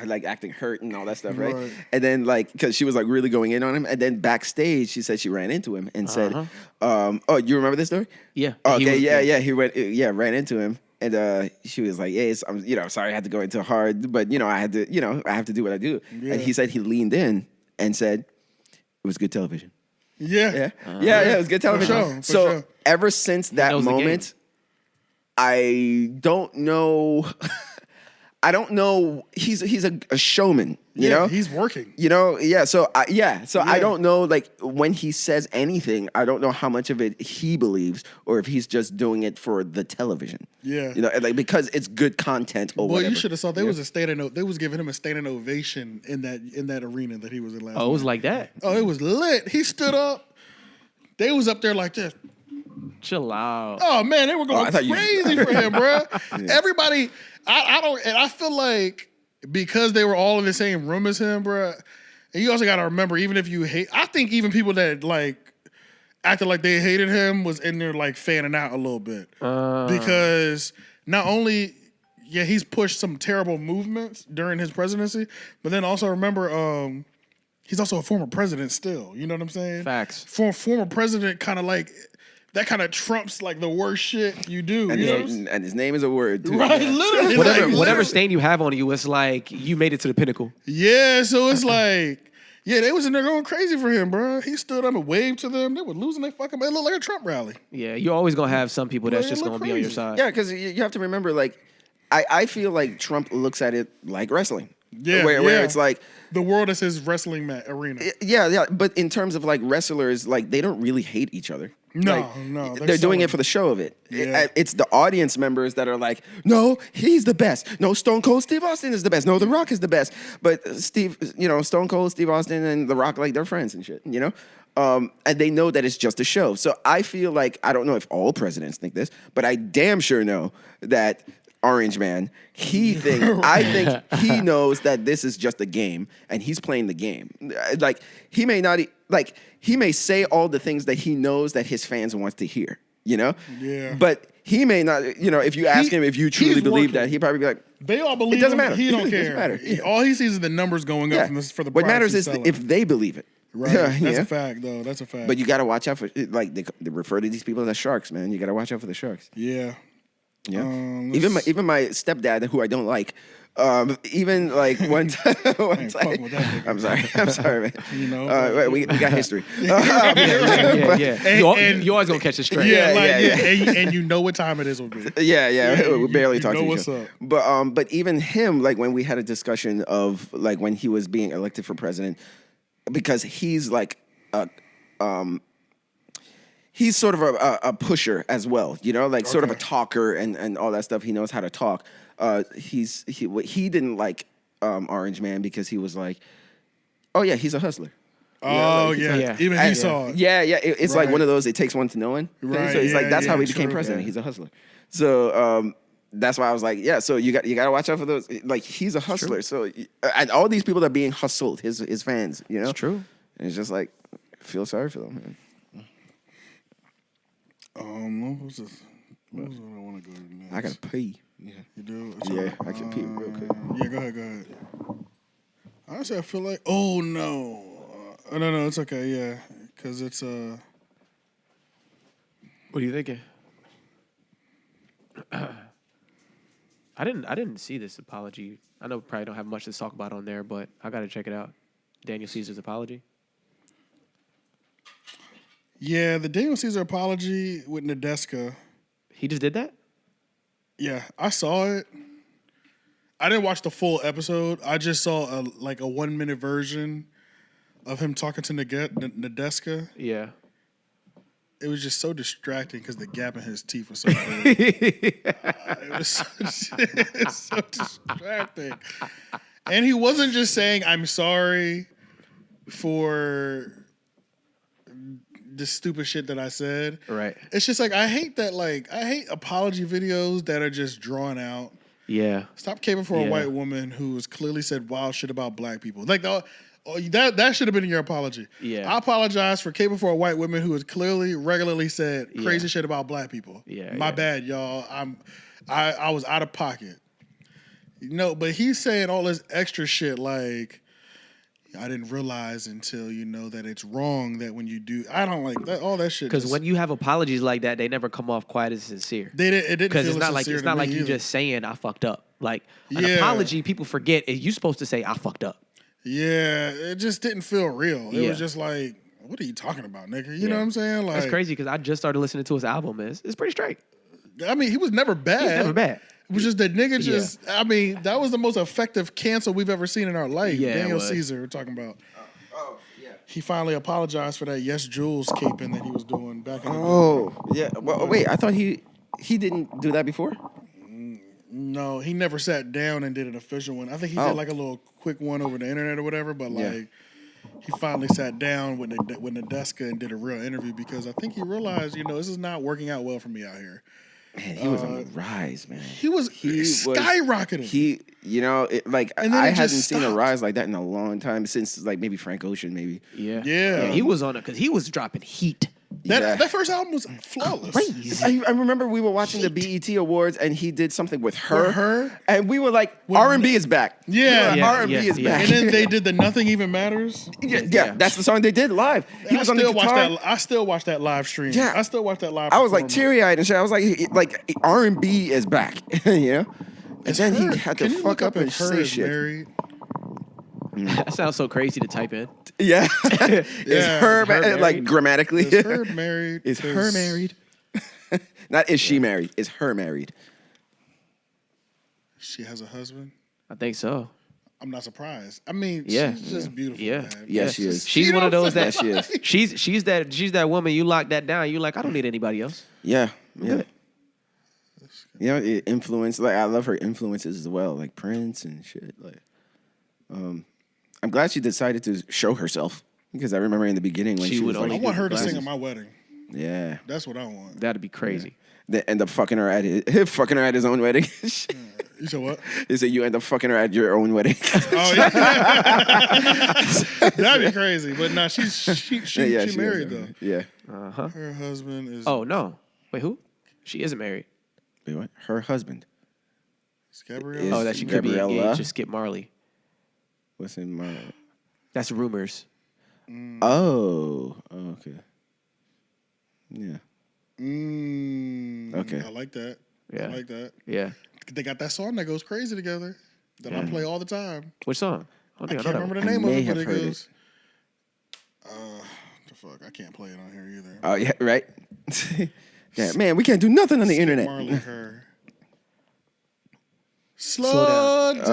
like acting hurt and all that stuff, right? And then because she was like really going in on him, and then backstage she said she ran into him and said, "Oh, you remember this story?" Yeah. Okay, he ran into him, and she was like, "Hey, I'm sorry I had to go into hard, but I had to I have to do what I do." Yeah. And he said he leaned in and said, "It was good television." Yeah, it was good television. For sure. Ever since that moment. I don't know. I don't know. He's a showman. You know, he's working. So I don't know. Like when he says anything, I don't know how much of it he believes, or if he's just doing it for the television. Yeah, because it's good content. Or whatever. You should have saw. They was giving him a standing ovation in that arena that he was in last. Oh, it was like that. Oh, it was lit. He stood up. They was up there like this. Chill out. Oh man, they were going crazy for him, bro. Everybody, I feel like because they were all in the same room as him, bro. And you also got to remember, even if you hate, I think even people that like acted like they hated him was in there like fanning out a little bit because not only he's pushed some terrible movements during his presidency, but then also remember he's also a former president still. You know what I'm saying? Facts. Former president kind of like. That kind of trumps like the worst shit you do. And his name is a word too. Right, literally. Whatever stain you have on you, it's like you made it to the pinnacle. Yeah, so it's like, they was in there going crazy for him, bro. He stood up and waved to them. They were losing their fucking. It looked like a Trump rally. Yeah, you're always gonna have some people that's just gonna be on your side. Yeah, because you have to remember, like, I feel like Trump looks at it like wrestling. Yeah, where it's like the world is his wrestling arena. Yeah, but in terms of like wrestlers, like they don't really hate each other. No, they're doing it for the show of it. Yeah. It's the audience members that are like, no, he's the best. No, Stone Cold Steve Austin is the best. No, The Rock is the best. But Stone Cold Steve Austin and The Rock, like they're friends and shit, and they know that it's just a show. So I feel like, I don't know if all presidents think this, but I damn sure know that Orange Man, I think he knows that this is just a game and he's playing the game. Like he may say all the things that he knows that his fans want to hear. you know? Yeah. But he may not, you know, if you ask him if you truly believe that, he'd probably be like, they all believe it doesn't him. matter. He don't It care. doesn't matter. Yeah. All he sees is the numbers going up for the What matters products is he's selling. if they believe it. Right. That's a fact, though. That's a fact. But you got to watch out for, like, they refer to these people as sharks, man. You got to watch out for the sharks. Yeah. Yeah. Even my stepdad, who I don't like, even like one time, I'm sorry, man. You know, we got history. Yeah. You always gonna catch the straight. And you know what time it is with me. Yeah. We barely talk to each what's other. up. But even him, like when we had a discussion of like when he was being elected for president, because he's like he's sort of a pusher as well, you know, like sort of a talker and all that stuff. He knows how to talk. He didn't like Orange Man because he was like, oh yeah, he's a hustler. Oh you know, like, even he saw it. Yeah. It's like one of those. It takes one to know one. Right. So he's like, that's how he became true. president. He's a hustler. So that's why I was like, yeah. So you got to watch out for those. Like he's a hustler. So and all these people are being hustled. His fans. You know, It's true. And it's just like feel sorry for them, man. What was this? What was what I want to go to next? I gotta pee. Yeah. You do? Yeah, I can pee real quick. Yeah, go ahead. Honestly, I feel like, oh no. No, it's okay, yeah. Because it's, What are you thinking? I didn't see this apology. I know we probably don't have much to talk about on there, but I gotta check it out. Daniel Caesar's apology. yeah, the Daniel Caesar apology with Nadeska. He just did that? Yeah, I saw it. I didn't watch the full episode. I just saw a 1 minute version of him talking to Nadeska. Yeah. It was just so distracting because the gap in his teeth was so big. It was so distracting. And he wasn't just saying, I'm sorry for the stupid shit that I said. Right. It's just like, I hate apology videos that are just drawn out. Yeah. Stop caping for a white woman who has clearly said wild shit about black people. Like, that should have been in your apology. Yeah. I apologize for caping for a white woman who has clearly, regularly said crazy shit about black people. Yeah. My bad, y'all. I was out of pocket. But he's saying all this extra shit like, I didn't realize until you know that it's wrong that when you do. I don't like that. All that shit. Because when you have apologies like that, they never come off quite as sincere. It didn't because feel it's not like you just saying I fucked up. Like an apology, people forget. You supposed to say I fucked up. Yeah, it just didn't feel real. It was just like, what are you talking about, nigga? You know what I'm saying? Like, that's crazy because I just started listening to his album. It's pretty straight. I mean, he was never bad. It was just that nigga just, I mean, that was the most effective cancel we've ever seen in our life. Yeah, Daniel Caesar, we're talking about. He finally apologized for that Yes Jules caping that he was doing back in the day. Oh, yeah. Well, wait, I thought he didn't do that before? No, he never sat down and did an official one. I think he did like a little quick one over the internet or whatever, but like he finally sat down with Nadeska and did a real interview because I think he realized, this is not working out well for me out here. Man, he was on the rise, man. He was skyrocketing. I hadn't seen a rise like that in a long time since like maybe Frank Ocean, maybe. Yeah, he was on it because he was dropping heat. That first album was flawless. Crazy. I remember we were watching the BET Awards and he did something with her, and we were like, R&B is back. R&B is back. And then they did the Nothing Even Matters. Yeah, that's the song they did live. He was on the guitar. I still watch that live stream. Yeah, I still watch that live. I was like teary eyed and shit. I was like R&B is back. And then he had to fuck up and say shit. Married? That sounds so crazy to type in. Yeah. Is her married? Like grammatically. Is her married? Is her married? Not is she married. Is her married? She has a husband? I think so. I'm not surprised. I mean, she's just beautiful. Yeah. Man. Yeah, she is. She's one of those that she is. She's that woman you lock that down. You like, I don't need anybody else. Yeah. Yeah. Influence. Like I love her influences as well, like Prince and shit. Like, I'm glad she decided to show herself because I remember in the beginning when she was like, I want her to sing at my wedding. Yeah, that's what I want. That'd be crazy. They end up fucking her at his own wedding. You said what? He said you end up fucking her at your own wedding. Oh yeah, that'd be crazy. But nah, she married though. Yeah. Her husband is. Oh no. Wait, who? She isn't married. Wait, what? Her husband. Gabrielle? Oh, that she could be Gabriella? engaged to Skip Marley. What's in my... That's rumors. Oh, okay. Yeah. Okay. I like that. Yeah. I like that. Yeah. They got that song that goes crazy together that I play all the time. Which song? I can't remember the name of it, but it goes... the fuck? I can't play it on here either. Oh, yeah, right? Yeah, man, we can't do nothing on the internet. Marley, her. Slow down.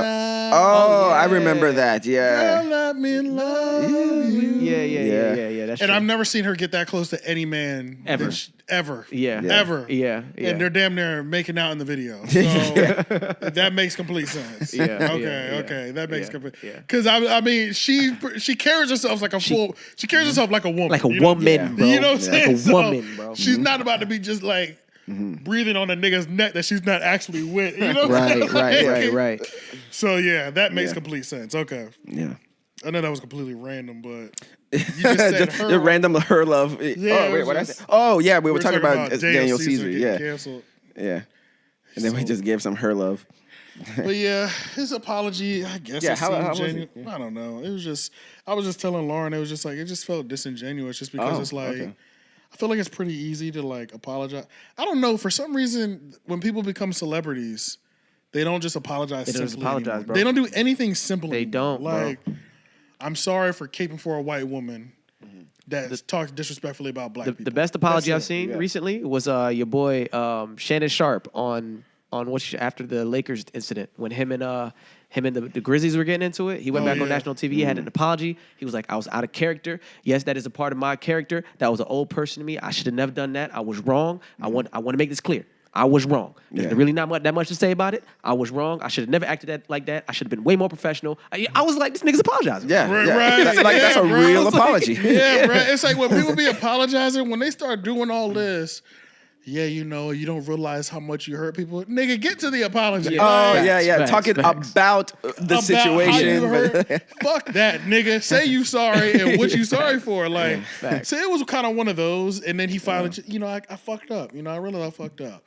Oh, yeah. I remember that. Yeah. Girl, let me love you. Yeah. That's and true. I've never seen her get that close to any man Ever. Ever. Yeah. Ever. Yeah. And they're damn near making out in the video. So that makes complete sense. Yeah. Okay. That makes complete. Yeah. Because I mean, she carries herself like she carries herself like a woman. Like a woman, bro. You know what I'm saying? Like a woman, bro. She's not about to be just like breathing on a nigga's neck that she's not actually with. You know what I'm saying? Right. So yeah, that makes complete sense. Okay. Yeah. I know that was completely random, but you just said her. The random her love. Yeah, oh, wait, what I say? Oh, yeah, we were talking about Daniel Caesar Caesar. getting Yeah. canceled. Yeah. And then we just gave some her love. But yeah, his apology, I guess. Yeah, it how seemed was it? genuine. Yeah. I don't know. It was just, I was just telling Lauren, it was just like, it just felt disingenuous just because it's like, okay. I feel like it's pretty easy to like apologize. I don't know. For some reason, when people become celebrities, they don't just apologize. They don't just simply apologize, anymore. bro. They don't do anything simple. They anymore. don't, bro. Like, I'm sorry for caping for a white woman that talks disrespectfully about black people. The best apology I've That's it. seen recently was your boy Shannon Sharp on after the Lakers incident when him and the Grizzlies were getting into it. He went back on national TV, had an apology. He was like, I was out of character. Yes, that is a part of my character. That was an old person to me. I should have never done that. I was wrong. I want to make this clear. I was wrong. There's really not that much to say about it. I was wrong. I should have never acted like that. I should have been way more professional. I was like, this nigga's apologizing. Yeah. Right. That's a bro. real apology. Yeah, right. It's like when people be apologizing, when they start doing all this, you don't realize how much you hurt people. Nigga, get to the apology. Facts. Talking about the situation. How you hurt. Fuck that, nigga. Say you sorry and what you sorry for. Like, say it was kind of one of those, and then he finally, I fucked up. I realized I fucked up.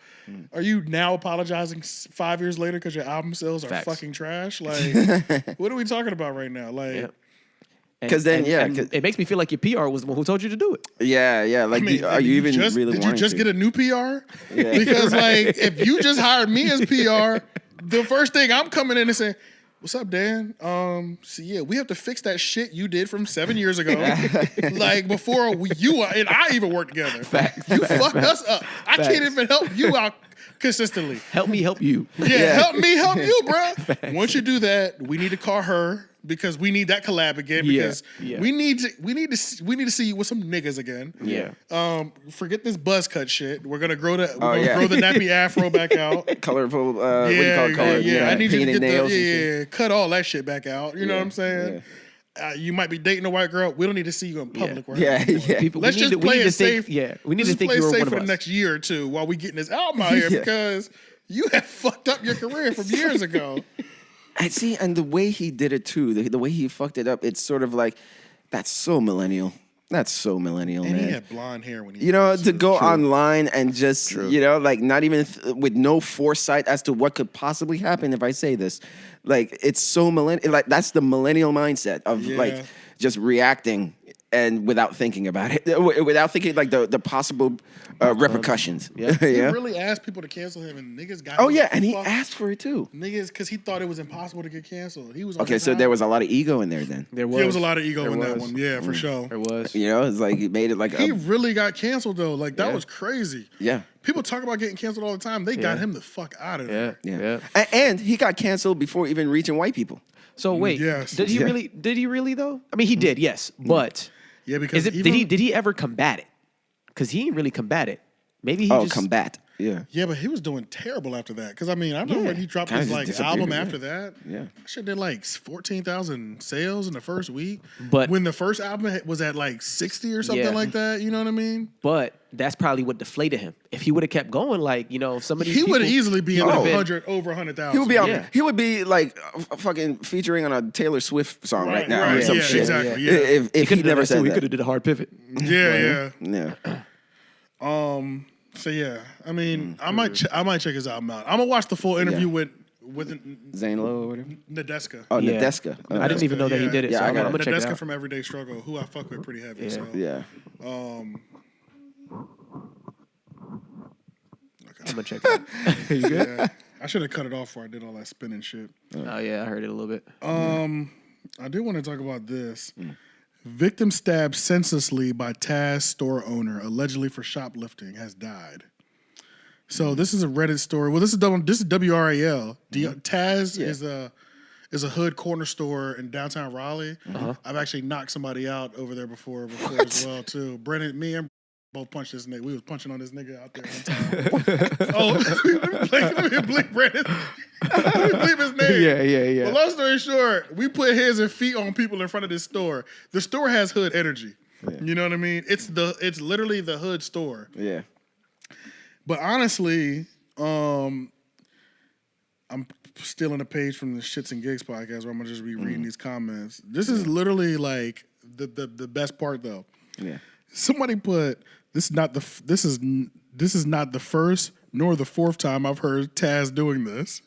Are you now apologizing 5 years later because your album sales are fucking trash? Like, what are we talking about right now? Like. Because then, it makes me feel like your PR was the one who told you to do it. Yeah. Like, are you even really did wanting you just to? get a new PR? Yeah. Because, like, if you just hired me as PR, the first thing I'm coming in and saying, what's up, Dan? We have to fix that shit you did from 7 years ago. Like, before you and I even worked together. You fucked us up. I can't even help you out consistently. Help me help you. Help me help you, bro. Once you do that, we need to call her. Because we need that collab again. Because we need to see you with some niggas again. Yeah. Forget this buzz cut shit. We're gonna grow the nappy afro back out. Colorful. What do you call it? Color, I need you to get nails cut all that shit back out. You know what I'm saying? Yeah. You might be dating a white girl. We don't need to see you in public. People, let's just play it safe. We need to think you were one of us for the next year or two while we getting this album out here because you have fucked up your career from years ago. I see, and the way he did it too, the way he fucked it up, it's sort of like, that's so millennial. That's so millennial, and man. He had blonde hair when he to go online and just, like not even with no foresight as to what could possibly happen if I say this. Like, it's so millennial. Like, that's the millennial mindset of like just reacting and without thinking about it, without thinking like the possible repercussions. He really asked people to cancel him, and niggas got. Oh yeah, and he asked for it too. Niggas, because he thought it was impossible to get canceled. He was okay. So there was a lot of ego in there then. There was a lot of ego in that one. Yeah, for sure. There was. It's like he made it like he really got canceled though. Like that was crazy. Yeah. People talk about getting canceled all the time. They got him the fuck out of there. Yeah. And he got canceled before even reaching white people. So wait, did he really? Did he really though? I mean, he did. Yes, but. Yeah, because did he ever combat it? Because he didn't really combat it. Maybe he just combat. Yeah. Yeah, but he was doing terrible after that. Because I mean, I remember when he dropped his like album after that. Yeah. Shit did like 14,000 sales in the first week. But when the first album was at like 60 or something like that, you know what I mean? But that's probably what deflated him. If he would have kept going, like some of these he would easily be in the over 100,000. He would be he would be like fucking featuring on a Taylor Swift song right now or some shit. Exactly. If he never said that. He could have did a hard pivot. Yeah. So yeah, I mean, I might check his album out. I'm gonna watch the full interview with Zane Lowe or whatever. 𝙿𝙻𝙰𝚃. Oh, Yeah. 𝙿𝙻𝙰𝚃. I didn't even know that he did it. Yeah, so I I'm got gonna check it 𝙿𝙻𝙰 out. from Everyday Struggle, who I fuck with pretty heavy. Yeah. So Yeah. I'm gonna check it out. You good? yeah, I should have cut it off before I did all that spinning shit. Oh yeah, I heard it a little bit. I do want to talk about this. Victim stabbed senselessly by 𝙇 store owner, allegedly for shoplifting, has died. So this is a Reddit story. Well, this is WRAL. 𝙇 is a hood corner store in downtown Raleigh. I've actually knocked somebody out over there before as well too. Brennan, me and both punched this nigga. We was punching on this nigga out there one time. Let me blink Brennan. Let me bleep his name. Yeah. But long story short, we put hands and feet on people in front of this store. The store has hood energy. Yeah. You know what I mean? It's literally the hood store. Yeah. But honestly, I'm stealing a page from the Shits and Gigs podcast where I'm gonna just be reading these comments. This is literally like the best part though. Yeah. Somebody put this is not the first nor the fourth time I've heard 𝙇 doing this.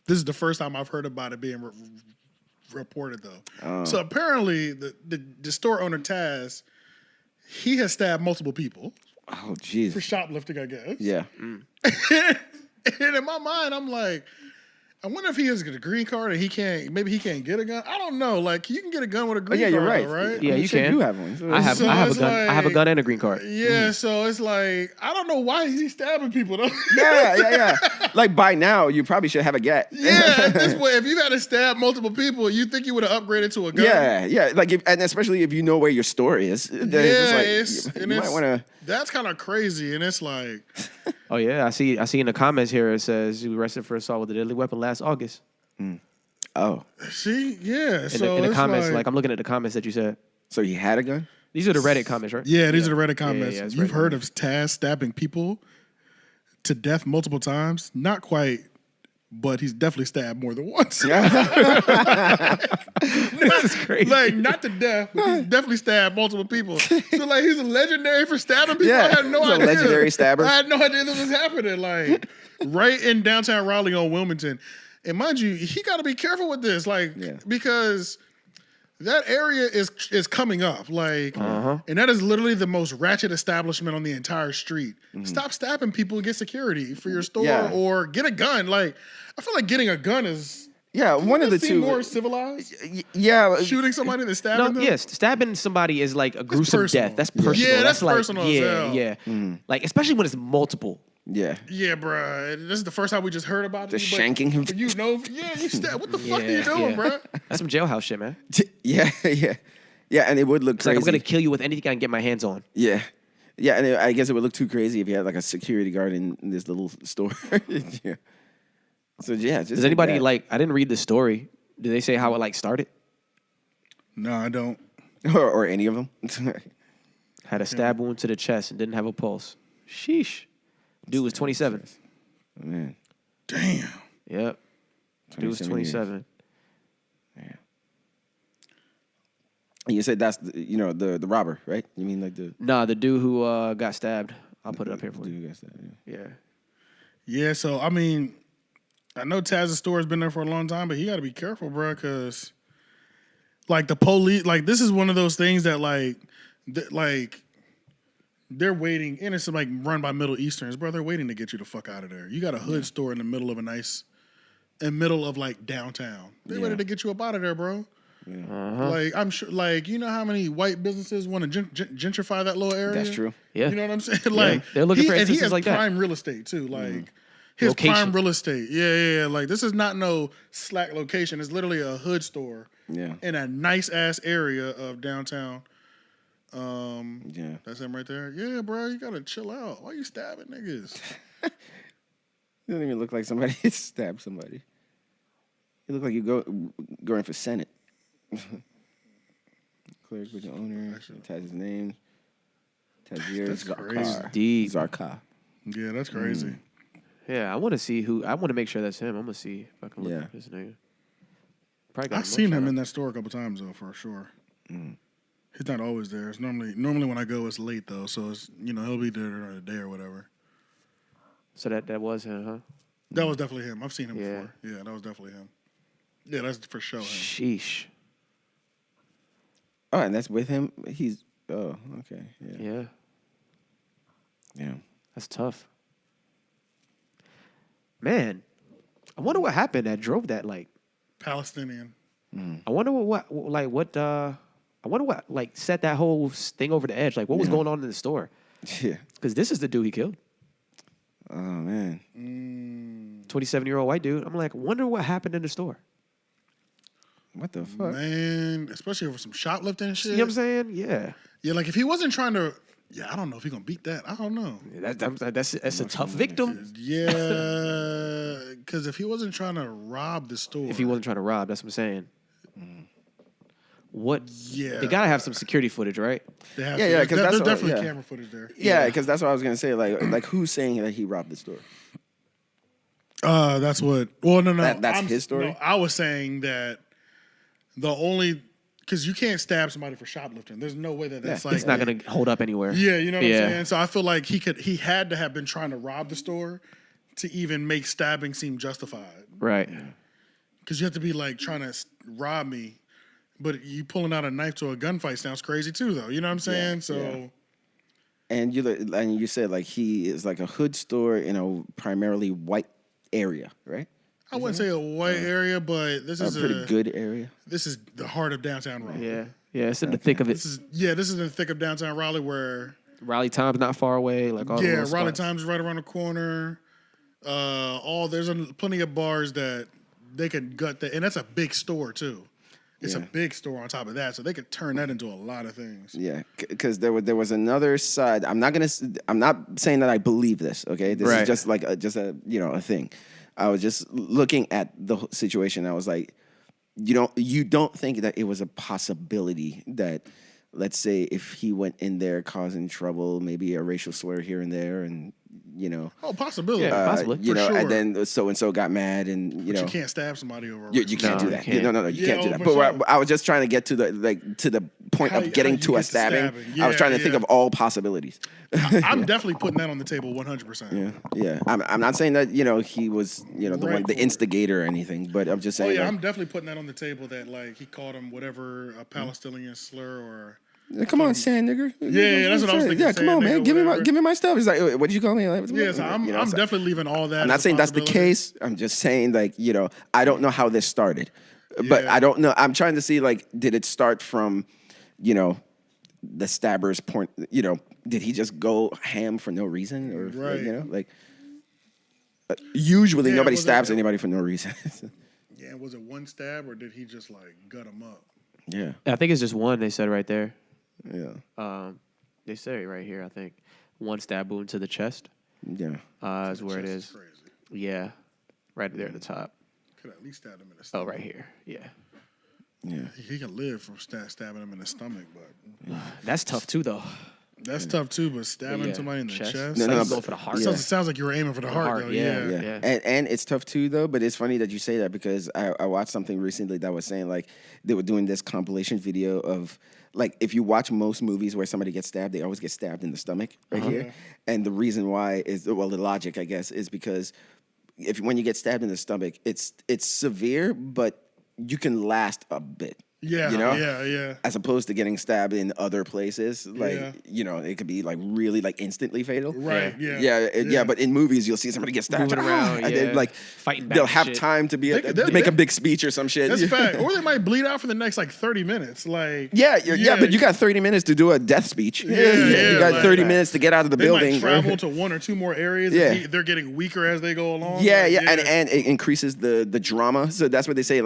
This is the first time I've heard about it being reported though. So apparently the store owner 𝙇, he has stabbed multiple people. Oh, jeez. For shoplifting, I guess. Yeah. And in my mind, I'm like, I wonder if he has a green card and maybe he can't get a gun. I don't know. Like, you can get a gun with a green card, you're right. though, right? Yeah, you can. You have one. So I have a gun. like, I have a gun and a green card. Yeah, so it's like, I don't know why is he stabbing people though. Yeah. Like by now, you probably should have a gat. Yeah, at this point, if you had to stab multiple people, you think you would have upgraded to a gun. Yeah. Like, and especially if you know where your store is, then you might want to. That's kind of crazy, and it's like. Oh yeah, I see in the comments here it says he was arrested for assault with a deadly weapon last August. Oh. See, yeah. In the comments, like I'm looking at the comments that you said. So he had a gun? These are the Reddit comments, right? Yeah, these are the Reddit comments. Yeah, You've heard of 𝙇 stabbing people to death multiple times? Not quite, but he's definitely stabbed more than once. This is crazy. Like, not to death, but he's definitely stabbed multiple people. So, like, he's a legendary for stabbing people? Yeah, I had no he's a idea. legendary stabber. I had no idea this was happening. Like, right in downtown Raleigh on Wilmington. And mind you, he got to be careful with this, like, because that area is coming up, like, and that is literally the most ratchet establishment on the entire street. Stop stabbing people and get security for your store, or get a gun. Like, I feel like getting a gun is one of the two more civilized. Yeah, Shooting somebody and then stabbing them. Yes, stabbing somebody is like a gruesome personal. death. That's personal. Yeah, that's like, personal as hell. Yeah. Like especially when it's multiple. Yeah, bro. This is the first time we just heard about it. Just shanking him. You know, you stab. What the fuck are you doing, bro? That's some jailhouse shit, man. Yeah, and it would look crazy. Like I'm gonna kill you with anything I can get my hands on. Yeah, and I guess it would look too crazy if you had like a security guard in this little store. Yeah. So yeah, just does anybody like? I didn't read the story. Did they say how it like started? No, I don't. or any of them. Had a stab wound to the chest and didn't have a pulse. Sheesh. Dude was 27. Oh, man. Damn. Yep. Dude was 27. Yeah. And you said that's the robber, right? You mean like the Nah, the dude who got stabbed. I'll put it up here for you. dude who got stabbed, Yeah. Yeah. So I mean, I know 𝙇's store has been there for a long time, but he got to be careful, bro, because like the police, like this is one of those things that like they're waiting, and it's like run by Middle Easterns, bro. They're waiting to get you the fuck out of there. You got a hood store in the middle of middle of like downtown. They ready to get you up out of there, bro. Yeah. Like I'm sure, like you know how many white businesses want to gentrify that little area. That's true. Yeah, you know what I'm saying. Like they're looking for and he instances has like prime that. real estate too. Like his Location. prime real estate. Yeah. Like this is not no slack location. It's literally a hood store. Yeah. In a nice ass area of downtown. Yeah. That's him right there. Yeah, bro, you gotta chill out. Why you stabbing niggas? It doesn't even look like somebody stabbed somebody. You look like you going for Senate. Clerk with the owner. Attach his name. Tazir That's crazy. Deep. Zarka. Yeah, that's crazy. Yeah, I want to see who. I want to make sure that's him. I'm gonna see if I can look Yeah. up his name. Probably got I've seen him in that store a couple times though, for sure. He's not always there. It's normally when I go, it's late though, so it's he'll be there during the day or whatever. So that was him, huh? That was definitely him. I've seen him before. Yeah, that was definitely him. Yeah, that's for sure him. Sheesh. Oh, and that's with him? He's... Oh, okay. Yeah. Yeah. That's tough. Man, I wonder what happened that drove that, like... Palestinian. I wonder what set that whole thing over the edge. Like, what was going on in the store? Yeah. Because this is the dude he killed. Oh, man. 27-year-old white dude. I'm like, wonder what happened in the store. What the fuck? Man, especially over some shoplifting and shit. You know what I'm saying? Yeah. Yeah, like if he wasn't trying to... Yeah, I don't know if he's going to beat that. I don't know. That's a tough victim. Yeah, because if he wasn't trying to rob the store... If he wasn't trying to rob, that's what I'm saying. What? Yeah. They got to have some security footage, right? They have Yeah, because there's that's definitely camera footage there. Yeah, because that's what I was gonna say. Like who's saying that he robbed the store? That's what... Well, no. That's his story? No, I was saying that the only... Because you can't stab somebody for shoplifting. There's no way that's like... It's not going to hold up anywhere. Yeah, you know what I'm saying? So I feel like he had to have been trying to rob the store to even make stabbing seem justified. Right. Because you have to be like trying to rob me, but you pulling out a knife to a gunfight sounds crazy too, though. You know what I'm saying? And you said like he is like a hood store in a primarily white area, right? I wouldn't say a white area, but this is a pretty good area. This is the heart of downtown Raleigh. Yeah. Yeah, it's in the thick of it. This is in the thick of downtown Raleigh where... Raleigh Times not far away. Like all Yeah, those Raleigh spots. Times is right around the corner. There's plenty of bars that they could gut that, and that's a big store too. It's a big store on top of that, so they could turn that into a lot of things. Yeah, because there was another side. I'm not saying that I believe this. Okay, this is just like a thing. I was just looking at the situation. I was like, you don't think that it was a possibility that, let's say, if he went in there causing trouble, maybe a racial slur here and there, and possibility, possibly, for sure. And then so got mad, and but you can't stab somebody over. You can't do that. No, you can't do that. For But sure. I was just trying to get to the point of getting to a stabbing. I was trying to think of all possibilities. I'm definitely putting that on the table 100%. Yeah. I'm not saying that he was the instigator or anything, but I'm just saying. I'm definitely putting that on the table. That like he called him whatever a Palestinian slur or. Come on, sand nigger. Yeah, that's what I was thinking. Yeah, come on, man. Give me my stuff. He's like, what did you call me? Like, so I'm definitely leaving all that. I'm not saying that's the case. I'm just saying I don't know how this started, but I don't know. I'm trying to see did it start from, the stabber's point? Did he just go ham for no reason, or usually nobody stabs anybody for no reason. Yeah, was it one stab or did he just gut him up? Yeah, I think it's just one. They said right there. Yeah. They say it right here. I think one stab wound to the chest. Yeah. Is where it is. Crazy. Yeah, right there at the top. Could at least stab him in the stomach. Oh, right here. Yeah. Yeah. He can live from stabbing him in the stomach, but that's tough too, though. That's tough too. But stabbing somebody in the chest. No, go for the heart. It sounds like you were aiming for the heart, though. Yeah. And it's tough too, though. But it's funny that you say that because I watched something recently that was saying they were doing this compilation video of if you watch most movies where somebody gets stabbed, they always get stabbed in the stomach right here. And the reason why is the logic, I guess, is because when you get stabbed in the stomach, it's severe, but you can last a bit. Yeah, yeah. As opposed to getting stabbed in other places, it could be really instantly fatal. Right. Yeah. But in movies, you'll see somebody get stabbed moving around, and then fighting back. They'll have shit. time to make a big speech or some shit. That's a fact. Or they might bleed out for the next 30 minutes. But you got 30 minutes to do a death speech. You got 30 minutes to get out of the building. Might travel to one or two more areas. Yeah. They're getting weaker as they go along. And it increases the drama. So that's what they say.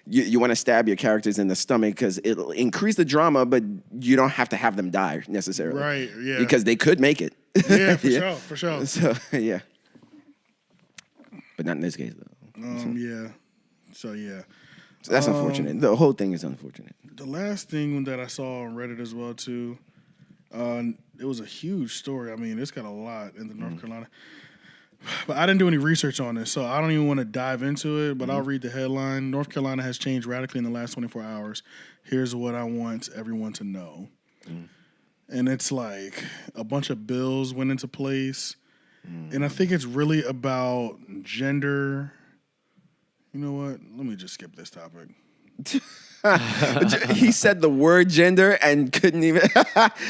You want to stab your characters in the stomach because it'll increase the drama, but you don't have to have them die necessarily. Right, yeah. Because they could make it. Yeah, for sure. So, yeah. But not in this case, though. Yeah. So that's unfortunate. The whole thing is unfortunate. The last thing that I saw on Reddit as well, too, it was a huge story. I mean, it's got a lot in the North Carolina. But I didn't do any research on this, so I don't even want to dive into it, but I'll read the headline. North Carolina has changed radically in the last 24 hours. Here's what I want everyone to know. And it's a bunch of bills went into place, And I think it's really about gender. You know what? Let me just skip this topic. He said the word gender and couldn't even.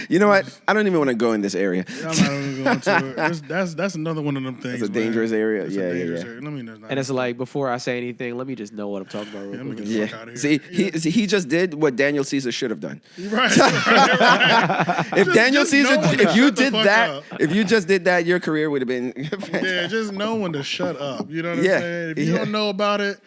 You know what? I don't even want to go in this area. I'm not even going to it. That's another one of them things. It's a dangerous area. It's yeah, a dangerous yeah. area. Let me know. And it's like, before I say anything, let me just know what I'm talking about. Let me get the fuck out of See, here. he just did what Daniel Caesar should have done. Right. If Daniel Caesar, know when to if you shut the did fuck that, up. if you just did that, your career would have been fantastic. Yeah, just know when to shut up. You know what I'm Yeah, saying? If you don't know about it,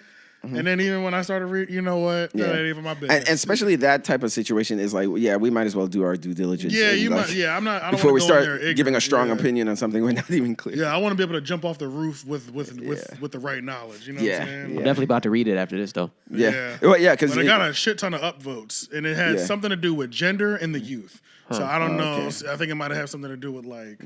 and then even when I started reading, you know what? That ain't even my business. And especially that type of situation is like, yeah, we might as well do our due diligence. Yeah, and you like, might. Yeah, I'm not. I don't before we wanna go in start there giving a ignorant. strong opinion on something we're not even clear. Yeah, I want to be able to jump off the roof with the right knowledge. You know what I'm saying? I'm definitely about to read it after this, though. Yeah. Well, yeah, because But I got a shit ton of upvotes, and it had something to do with gender and the youth. So I don't know. Okay. I think it might have something to do with like,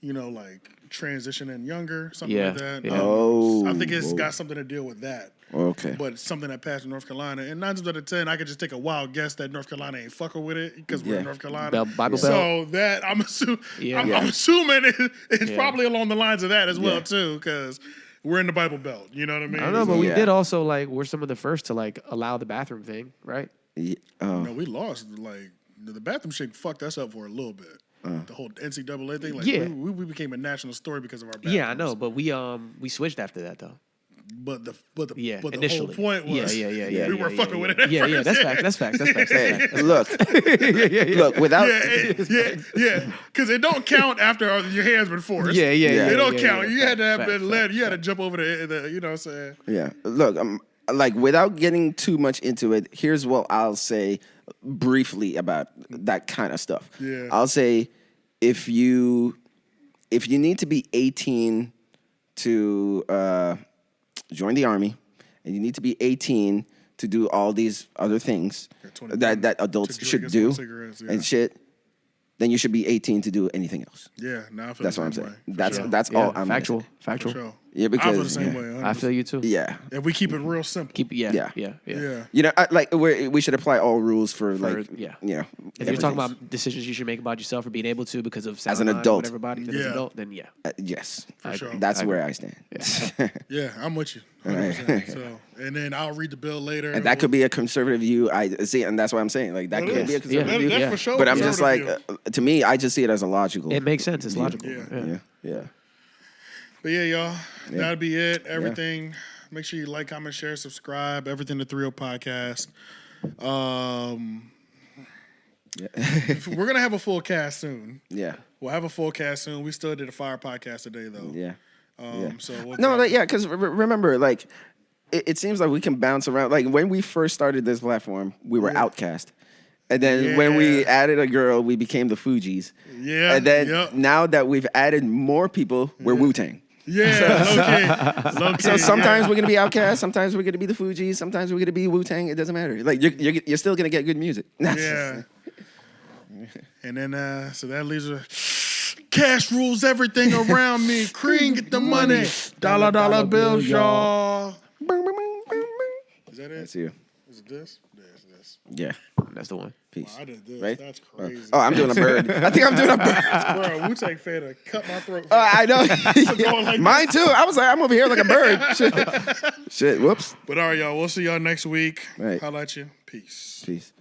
you know, like transitioning younger, something like that. Yeah. Oh, I think it's got something to deal with that. Okay. But it's something that passed in North Carolina. And 9 times out of 10, I could just take a wild guess that North Carolina ain't fucking with it because we're in North Carolina. Bible Belt. So that I'm assuming it's probably along the lines of that as well too, because we're in the Bible Belt. You know what I mean? I don't know, but we did also we're some of the first to allow the bathroom thing, right? You know, we lost the bathroom shit fucked us up for a little bit. The whole NCAA thing, we became a national story because of our bathrooms. Yeah, I know, but we switched after that though. But the initially. whole point was we were fucking with it at Yeah, first. that's facts. Hey, look, without because it don't count after your hands been forced. Yeah. It don't count. Yeah. You had to have Facts, been led. You had to jump over the you know what I'm saying? Yeah. Look, like without getting too much into it, here's what I'll say briefly about that kind of stuff. Yeah. I'll say if you need to be 18 to join the army, and you need to be 18 to do all these other things that adults should do and shit, then you should be 18 to do anything else. Yeah, now I feel that's the what I'm same saying. way. That's all I'm factual. For sure. Yeah, because I feel the same way. I feel you too. Yeah. If we keep it real simple. Yeah. Yeah. You know, we should apply all rules for you know. If you're talking about decisions you should make about yourself or being able to because of sound as an mind adult, or whatever body, then as an adult, then yes, for sure. That's where I stand. Yeah, I'm with you. 100%. So, and then I'll read the bill later. And that could be a conservative view. I see, and that's what I'm saying. Like that could be a conservative view. That's for sure. But I'm just like, to me, I just see it as a logical. it makes sense. It's logical. Yeah. But yeah, y'all, that'll be it. Everything. Make sure you like, comment, share, subscribe. Everything to 3O Podcast. We're gonna have a full cast soon. Yeah. We'll have a full cast soon. We still did a fire podcast today, though. Yeah. So because remember, like, it seems like we can bounce around. Like when we first started this platform, we were Outcast. And then when we added a girl, we became the Fugees. Yeah. And then now that we've added more people, we're Wu-Tang. Yeah, low-key. So sometimes we're gonna be Outkast, sometimes we're gonna be the Fugees, sometimes we're gonna be Wu-Tang. It doesn't matter. Like you're still gonna get good music. Yeah. And then so that leaves us. Cash rules everything around me. Cream, get the money. Dollar bills, y'all. Is that it? That's you. Is it this? This. Yeah. That's the one. Peace. I did this. Right? That's crazy. Oh, I'm doing a bird. I think I'm doing a bird. Bro, Wu-Tang fan to cut my throat. I know. Mine too. I was like, I'm over here like a bird. Shit. Whoops. But all right, y'all. We'll see y'all next week. Right. Holla at you. Peace. Peace.